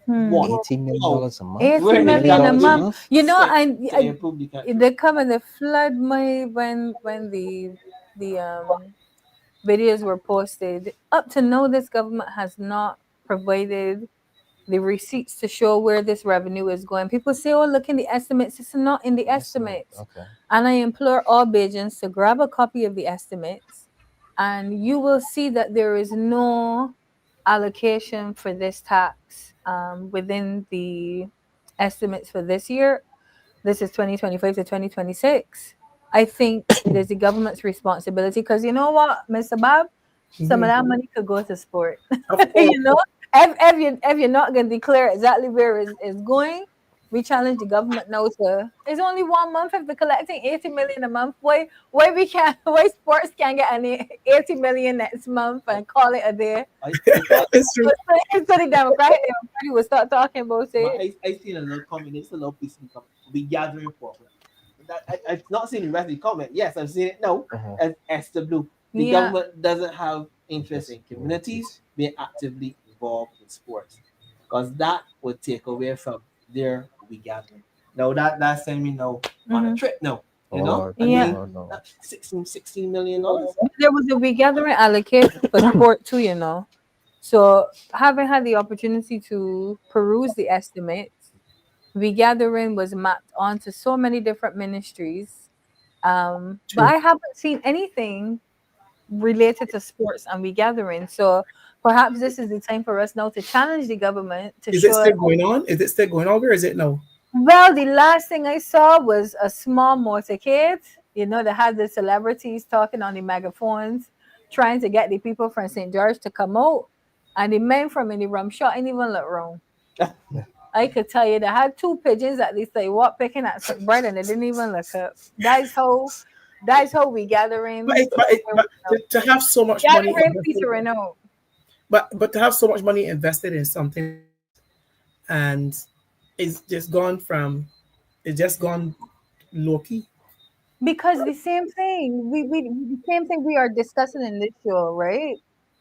What? $80 million a month. 80 Where did million that a go? month. You know, To improve the country. they come and they flood my when the videos were posted. Up to now, this government has not provided the receipts to show where this revenue is going. People say, "Oh, look in the estimates." It's not in the estimates. Okay. And I implore all Bajans to grab a copy of the estimates, and you will see that there is no allocation for this tax within the estimates for this year. This is 2025 to 2026. I think it is the government's responsibility because you know what, Mr. Bob, some of that money could go to sport. You know, if you're not going to declare exactly where it's going, we challenge the government now to. It's only 1 month if they're collecting 80 million a month. Why we can't? Why sports can't get an 80 million next month and call it a day? It's true. So the Democratic Party will start talking about it. I seen a little comment. It's a little piece of comment. The gathering program. I've not seen the rest of the comment. Yes, I've seen it now. As SW. The Yeah. government doesn't have interest in communities being actively involved in sports because that would take away from their gathering. Now that's sending me now on a trip now. You know, I Yeah. mean, that's $16 million. There was a regathering allocation for sport too, you know. So having had the opportunity to peruse the estimates, regathering was mapped onto so many different ministries. But I haven't seen anything related to sports and regathering. So perhaps this is the time for us now to challenge the government to Is it show. still going on? Is it still going on? Where is it now? Well, the last thing I saw was a small motorcade. You know, they had the celebrities talking on the megaphones, trying to get the people from St. George to come out. And the men from in the rum shot ain't even look wrong. I could tell you they had two pigeons at least they walked picking at some bread and they didn't even look up. That's how we gathering. But to have so much money Gathering invested, petering out. but to have so much money invested in something and it's just gone low key. Because the same thing the same thing we are discussing in this show, right?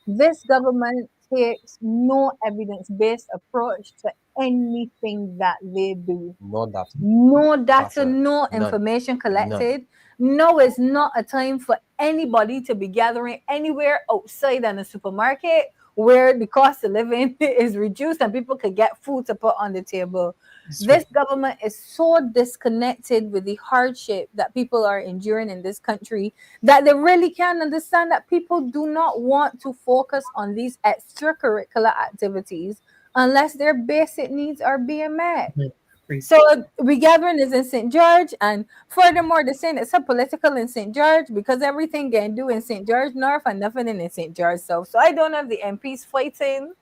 This government takes no evidence-based approach to anything that they do. No data. No data, Data. no None. information collected. No, it's not a time for anybody to be gathering anywhere outside than a supermarket where the cost of living is reduced and people could get food to put on the table. This government is so disconnected with the hardship that people are enduring in this country that they really can't understand that people do not want to focus on these extracurricular activities unless their basic needs are being met. So regathering is in St. George, and furthermore, they're saying it's a political in St. George because everything can do in St. George North and nothing in St. George South. So I don't have the MPs fighting.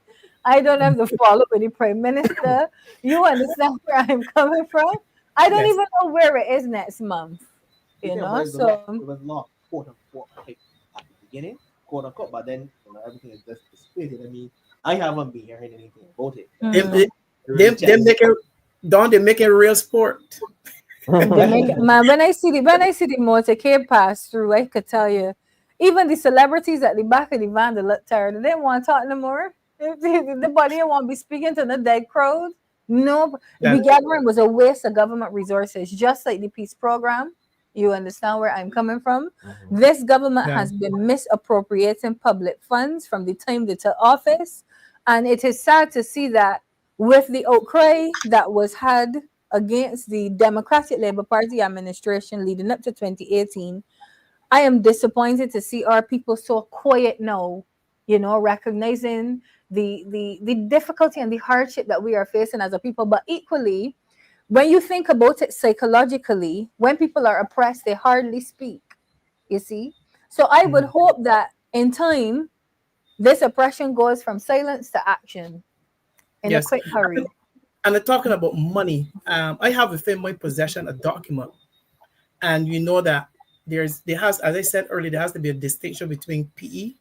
I don't have the follow with the Prime Minister. You understand where I'm coming from? I don't even know where it is next month. You know, so it was not quote unquote like at the beginning, quote unquote, but then everything is just dissipated. I mean, I haven't been hearing anything about it. They make it real sport. Man, when I see the motorcade pass through, I could tell you, even the celebrities at the back of the van they look tired. They didn't want to talk no more. The body didn't want to be speaking to the dead crowd. No, the gathering was a waste of government resources, just like the peace program. You understand where I'm coming from? This government has been misappropriating public funds from the time they took office, and it is sad to see that with the outcry that was had against the Democratic Labour Party administration leading up to 2018, I am disappointed to see our people so quiet now. recognizing the difficulty and the hardship that we are facing as a people. But equally, when you think about it psychologically, when people are oppressed, they hardly speak, you see. So I would hope that in time, this oppression goes from silence to action in a Yes. quick hurry. And they're talking about money. I have within my possession a document, and you know that as I said earlier, there has to be a distinction between PE,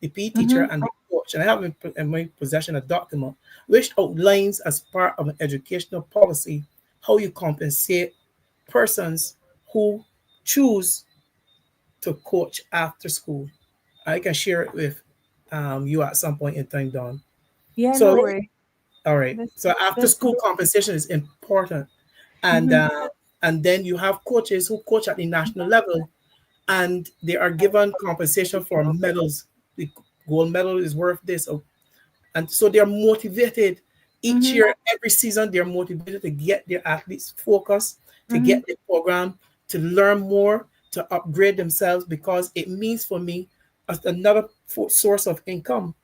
the PE teacher, Mm-hmm. and the coach. And I have in my possession a document which outlines as part of an educational policy how you compensate persons who choose to coach after school. I can share it with you at some point in time, Don. Yeah, no So, worry. all right. This, So after this. school compensation is important, and Mm-hmm. and then you have coaches who coach at the national level, and they are given compensation for medals. The gold medal is worth this, and so they are motivated each Mm-hmm. year, every season. They are motivated to get their athletes focused, to Mm-hmm. get the program, to learn more, to upgrade themselves, because it means for me as another source of income.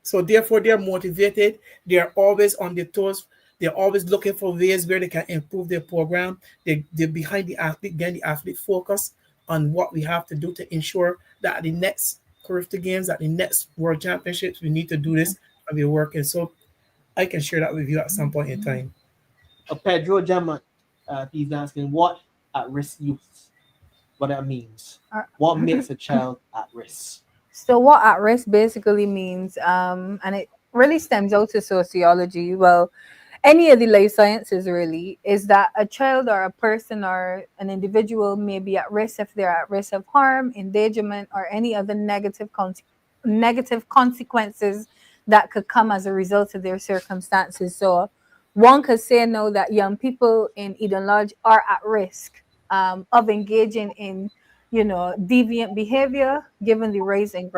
So therefore, they're motivated. They are always on their toes. They're always looking for ways where they can improve their program. They're behind the athlete, getting the athlete focused on what we have to do to ensure that at the next Carifta Games, at the next World Championships, we need to do this and we're working. So I can share that with you at some point in time. Pedro Gemma, he's asking what at-risk youth, what that means. What makes a child at risk? So what at risk basically means, and it really stems out to sociology, well, any of the life sciences really, is that a child or a person or an individual may be at risk if they're at risk of harm, endangerment, or any other negative consequences that could come as a result of their circumstances. So one could say no that young people in Eden Lodge are at risk of engaging in deviant behavior given the rise in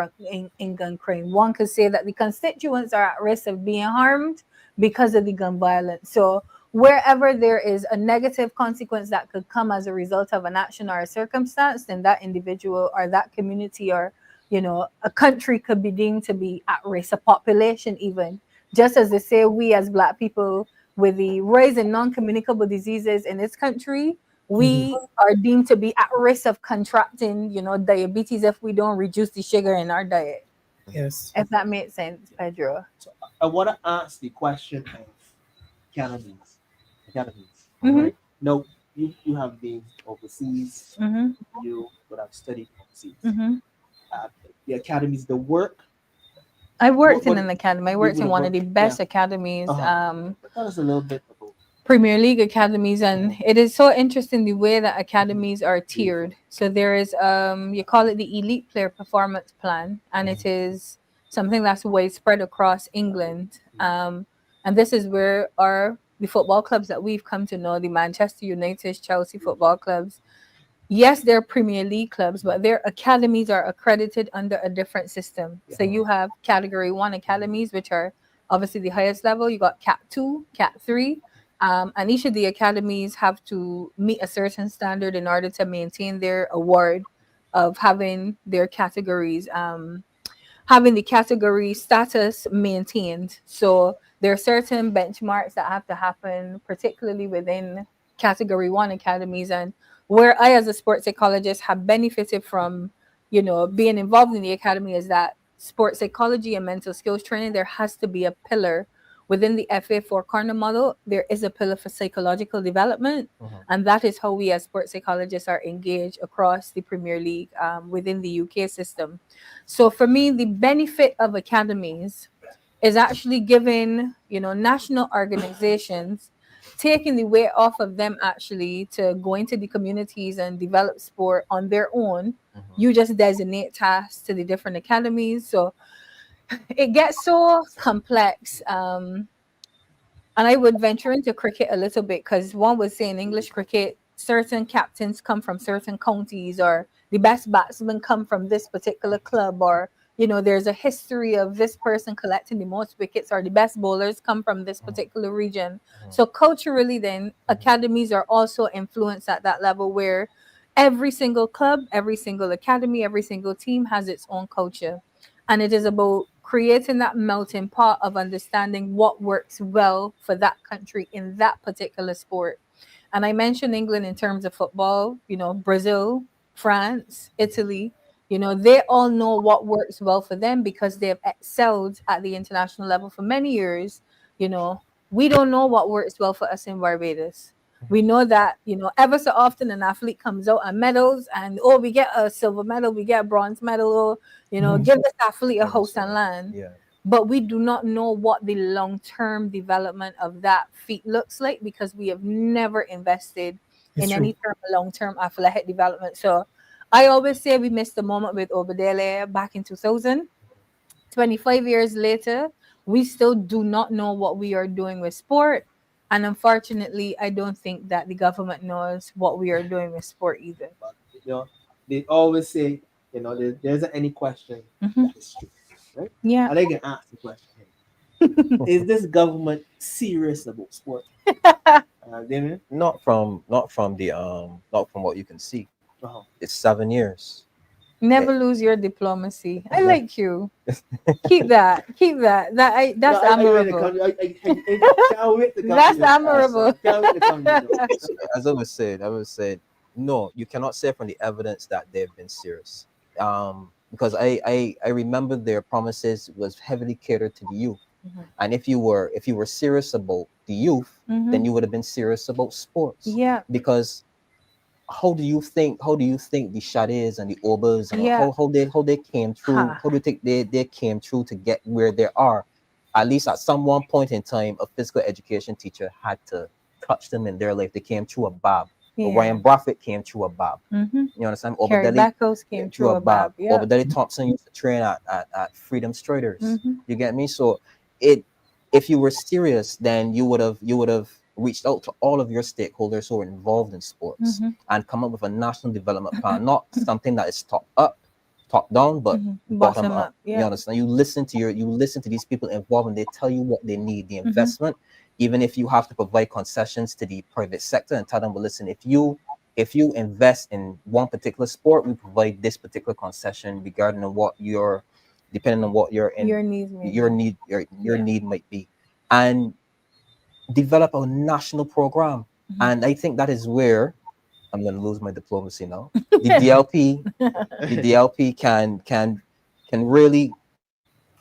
gun crime. One could say that the constituents are at risk of being harmed because of the gun violence. So wherever there is a negative consequence that could come as a result of an action or a circumstance, then that individual or that community or a country could be deemed to be at risk, a population even. Just as they say we as Black people, with the rise in non-communicable diseases in this country, we are deemed to be at risk of contracting, diabetes if we don't reduce the sugar in our diet. Yes. If that makes sense, Pedro. So I want to ask the question of academies. Academies, Mm-hmm. right? No, you have been overseas. Mm-hmm. You would have studied overseas. Mm-hmm. The academies, the work. I worked in what- an academy. I you worked would in have one of the worked- best yeah. academies. Tell us a little bit about. Premier League academies, and it is so interesting the way that academies are tiered. So there is you call it the Elite Player Performance Plan, and it is something that's widespread across England. And this is where the football clubs that we've come to know, the Manchester United, Chelsea football clubs. Yes, they're Premier League clubs, but their academies are accredited under a different system. So you have Category 1 academies, which are obviously the highest level. You got Cat 2, Cat 3. And each of the academies have to meet a certain standard in order to maintain their award of having their categories, having the category status maintained. So there are certain benchmarks that have to happen, particularly within Category 1 academies. And where I, as a sports psychologist, have benefited from, being involved in the academy is that sports psychology and mental skills training, there has to be a pillar within the FA Four Corner model. There is a pillar for psychological development, and that is how we as sports psychologists are engaged across the Premier League within the UK system. So for me, the benefit of academies is actually giving, national organizations, taking the weight off of them actually to go into the communities and develop sport on their own. You just designate tasks to the different academies. So it gets so complex. And I would venture into cricket a little bit because one would say in English cricket, certain captains come from certain counties, or the best batsmen come from this particular club, or there's a history of this person collecting the most wickets, or the best bowlers come from this particular region. So culturally, then academies are also influenced at that level where every single club, every single academy, every single team has its own culture. And it is about creating that melting pot of understanding what works well for that country in that particular sport. And I mentioned England in terms of football, Brazil, France, Italy, they all know what works well for them because they've excelled at the international level for many years. We don't know what works well for us in Barbados. We know that, ever so often an athlete comes out and medals and, we get a silver medal, we get a bronze medal, or, give this athlete a host and land. Yeah. But we do not know what the long-term development of that feat looks like because we have never invested in any long-term athletic development. So I always say we missed the moment with Obadele back in 2000. 25 years later, we still do not know what we are doing with sport. And unfortunately, I don't think that the government knows what we are doing with sport either. But, they always say, there isn't any question that is true, right? Yeah. And they can ask the question, is this government serious about sport? Damien? Not from what you can see. Uh-huh. It's 7 years. Never lose your diplomacy. I like you. Keep that. That's admirable. That's admirable. As I was saying, no, you cannot say from the evidence that they've been serious. Because I remember their promises was heavily catered to the youth. Mhm. And if you were serious about the youth, then you would have been serious about sports. Yeah. Because how do you think the Shades and the Obers and Yeah. how they came through? How do you think they came through to get where they are? At least at some one point in time, a physical education teacher had to touch them in their life. They came through a Babb. Yeah. Ryan Braffett came through a Babb. Mm-hmm. You understand? Kerry Backhouse came through a Babb. Yeah. Obadele Thompson used to train at Freedom Striders. Mm-hmm. You get me? So if you were serious, then you would have reached out to all of your stakeholders who are involved in sports and come up with a national development plan, not something that is top down, but bottom up. Yeah. You understand? You listen to these people involved, and they tell you what they need, the investment. Even if you have to provide concessions to the private sector and tell them, well, listen, if you invest in one particular sport, we provide this particular concession regarding depending on what your need might be, and develop a national program. And I think that is where I'm going to lose my diplomacy now. The DLP can really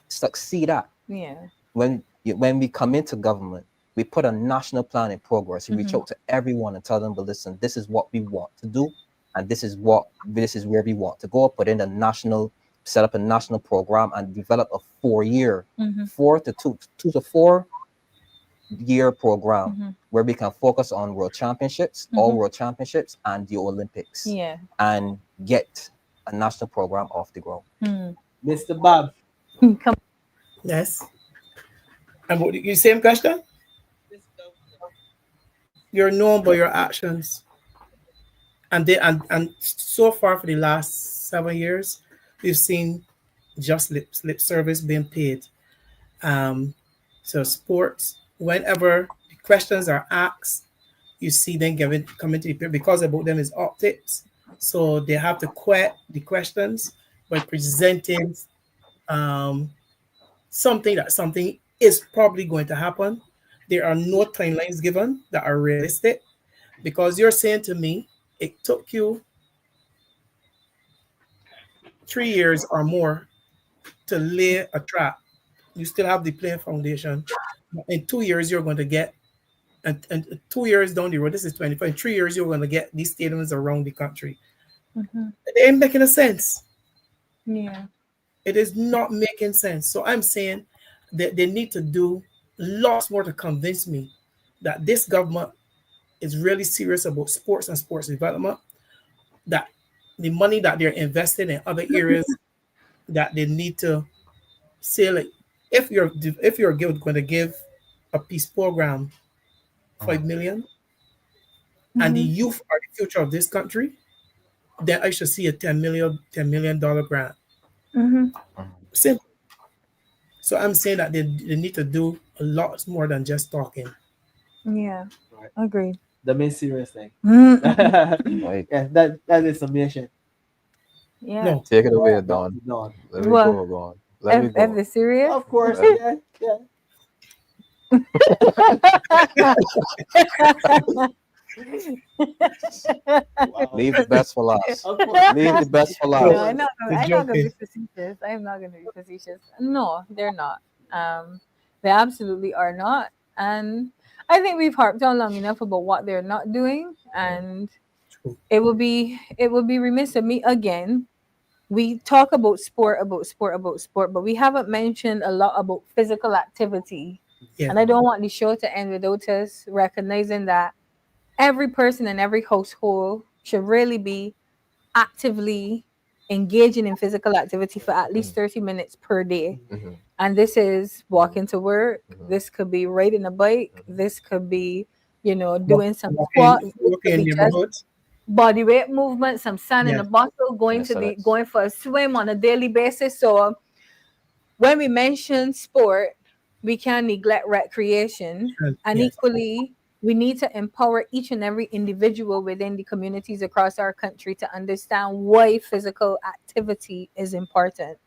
succeed at. Yeah. When we come into government, we put a national plan in progress. We reach out to everyone and tell them, but listen, this is what we want to do, and this is where we want to go. Set up a national program and develop a 4-year, 4 to 4 year program where we can focus on world championships, all world championships, and the Olympics. Yeah. And get a national program off the ground. Mr. Babb. Come. Yes. And what you same question? You're known by your actions. And so far for the last 7 years, we've seen just lip service being paid. So sports, whenever the questions are asked, you see them coming to the paper because about them is optics. So they have to quit the questions by presenting something is probably going to happen. There are no timelines given that are realistic, because you're saying to me it took you 3 years or more to lay a trap. You still have the playing foundation. In 2 years, you're going to get, and 2 years down the road, this is 25, in 3 years, you're going to get these stadiums around the country. It ain't making a sense. Yeah. It is not making sense. So I'm saying that they need to do lots more to convince me that this government is really serious about sports and sports development, that the money that they're investing in other areas that they need to say, like, if you're going to give a peace program 5 million and the youth are the future of this country, then I should see a $10 million grant. Simple. So I'm saying that they need to do a lot more than just talking. Yeah. Right. Agreed. The main serious thing. Like, Yeah, that is submission. Yeah. No. take it away, Don. Don. Let me Well- go, Don. Let me F go. the serious. Of course, Let- yeah, yeah. Wow. Leave the best for last. Of course. Leave the best for No, last. I'm not. The I'm not joke gonna be is, facetious. I'm not gonna be facetious. No, they're not. They absolutely are not. And I think we've harped on long enough about what they're not doing, and true. it would be remiss of me again. We talk about sport, but we haven't mentioned a lot about physical activity. Yeah. And I don't want the show to end without us recognizing that every person in every household should really be actively engaging in physical activity for at least 30 minutes per day. Mhm. And this is walking to work, Mhm. this could be riding a bike, this could be, doing some Walking, squats, this walking could in be just neighborhoods. body weight movement, some sand in Yeah. a bottle, going to the Excellent. going for a swim on a daily basis. So when we mention sport, we can't neglect recreation. And Yes. equally, we need to empower each and every individual within the communities across our country to understand why physical activity is important.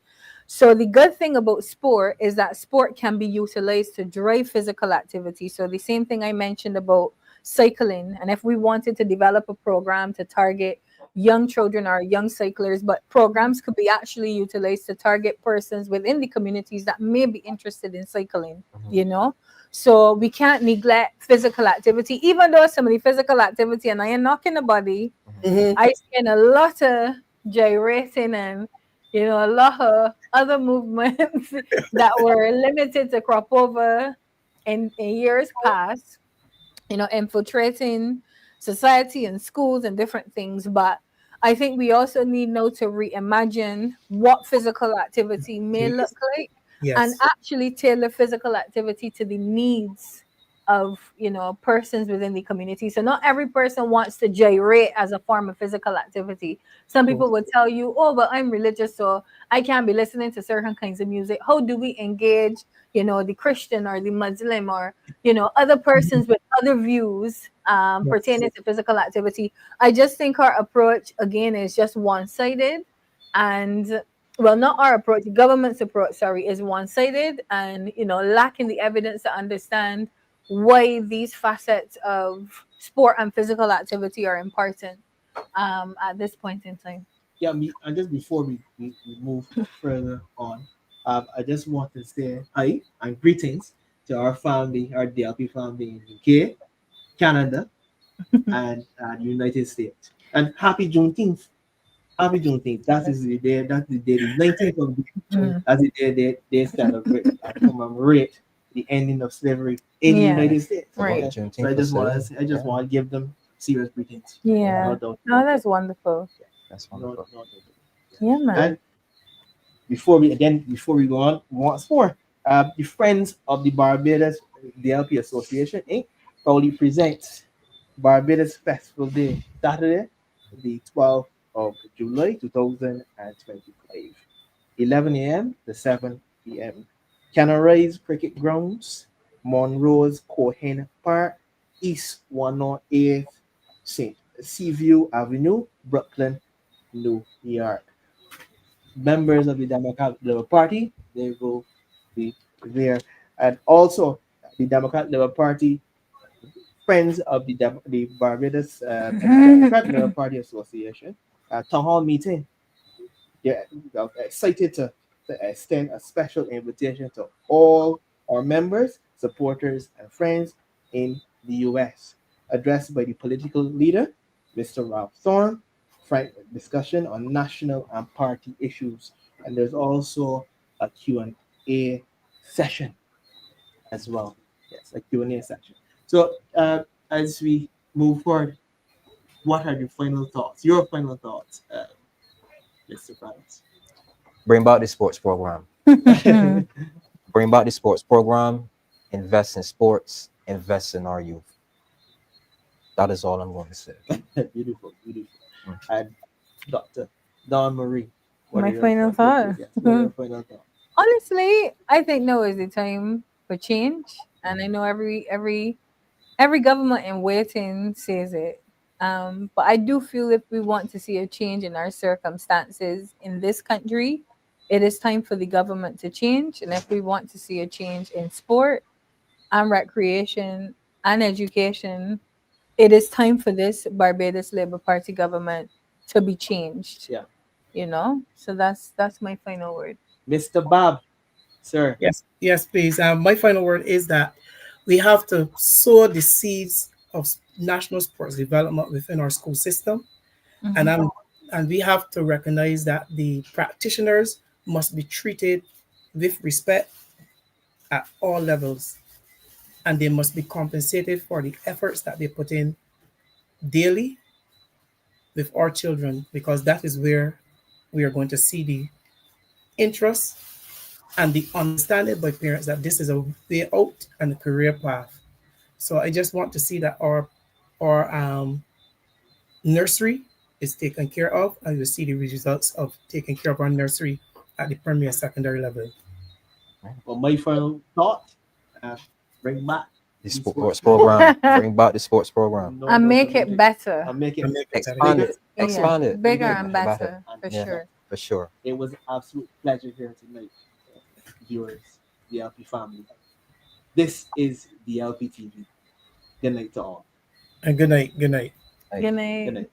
So the good thing about sport is that sport can be utilized to drive physical activity. So the same thing I mentioned about cycling. And if we wanted to develop a program to target young children or young cyclers, but programs could be actually utilized to target persons within the communities that may be interested in cycling, you know? So we can't neglect physical activity, even though some of the physical activity, and I am knocking the body, Mhm. I spend a lot of gyrating and a lot of other movements that were limited to crop over in years past, infiltrating society and schools and different things. But I think we also need now to reimagine what physical activity may look like and Yes. actually tailor physical activity to the needs of persons within the community. So not every person wants to gyrate as a form of physical activity. Some True. people will tell you, oh, but I'm religious, so I can't be listening to certain kinds of music. How do we engage the Christian or the Muslim or other persons with other views Yes. pertaining to physical activity? I just think our approach again is just one-sided, and well, not our approach, the government's approach, sorry, is one-sided and lacking the evidence to understand why these facets of sport and physical activity are important at this point in time. Yeah, and just before we move further on, I just want to say hi and greetings to our family, our DLP family in UK, Canada, and the United States. And happy Juneteenth. Happy Juneteenth. That is the day, that's the day, the 19th of June, Mm. that's the day they celebrate and commemorate the ending of slavery in the Yeah, United States. About right. the Yeah. So I Juneteenth just want facility. to I just want to give them serious greetings. Yeah. No doubt. No, that's wonderful. That's No, wonderful. no doubt. Yeah, man. And before we go on, once more, the Friends of the Barbados DLP Association Inc. proudly presents Barbados Festival Day, Saturday, the 12th of July 2025, 11 a.m. to 7 p.m. Canarese Cricket Grounds, Monroe's Cohen Park, East 108th St. Seaview Avenue, Brooklyn, New York. Members of the Democrat Labour Party, they will be there. And also the Democrat Labour Party, friends of the Barbados Democrat Labour Party Association, town hall meeting. They're excited to extend a special invitation to all our members, supporters, and friends in the US, addressed by the political leader, Mr. Ralph Thorne, frank discussion on national and party issues. And there's also a Q&A session as well. Yes, a Q&A session. So as we move forward, what are your final thoughts? Your final thoughts, Mr. Francis? Bring back the sports program. Bring back the sports program. Invest in sports. Invest in our youth. That is all I'm going to say. Beautiful, beautiful. Mm. And Dr. Dawn Marie, what My are your final thought. yes, what are your final thoughts? Honestly, I think now is the time for change, and I know every government in waiting says it. But I do feel if we want to see a change in our circumstances in this country, it is time for the government to change. And if we want to see a change in sport and recreation and education, it is time for this Barbados Labour Party government to be changed. Yeah. You know, so that's my final word. Mr. Babb, sir. Yes, please. My final word is that we have to sow the seeds of national sports development within our school system, Mhm. and we have to recognize that the practitioners must be treated with respect at all levels, and they must be compensated for the efforts that they put in daily with our children, because that is where we are going to see the interest and the understanding by parents that this is a way out and a career path. So I just want to see that our nursery is taken care of, and we see the results of taking care of our nursery at the primary and secondary level. Well, my final thought, bring back The sports program. Bring back the sports program. And make it better. And make it And make it Expand better. it. Expand it. Bigger Bigger and better. better, for Yeah. sure. For sure. It was an absolute pleasure here tonight, viewers, the LP family. This is the LP TV. Good night to all. And good night. Good night. Good night. Good night.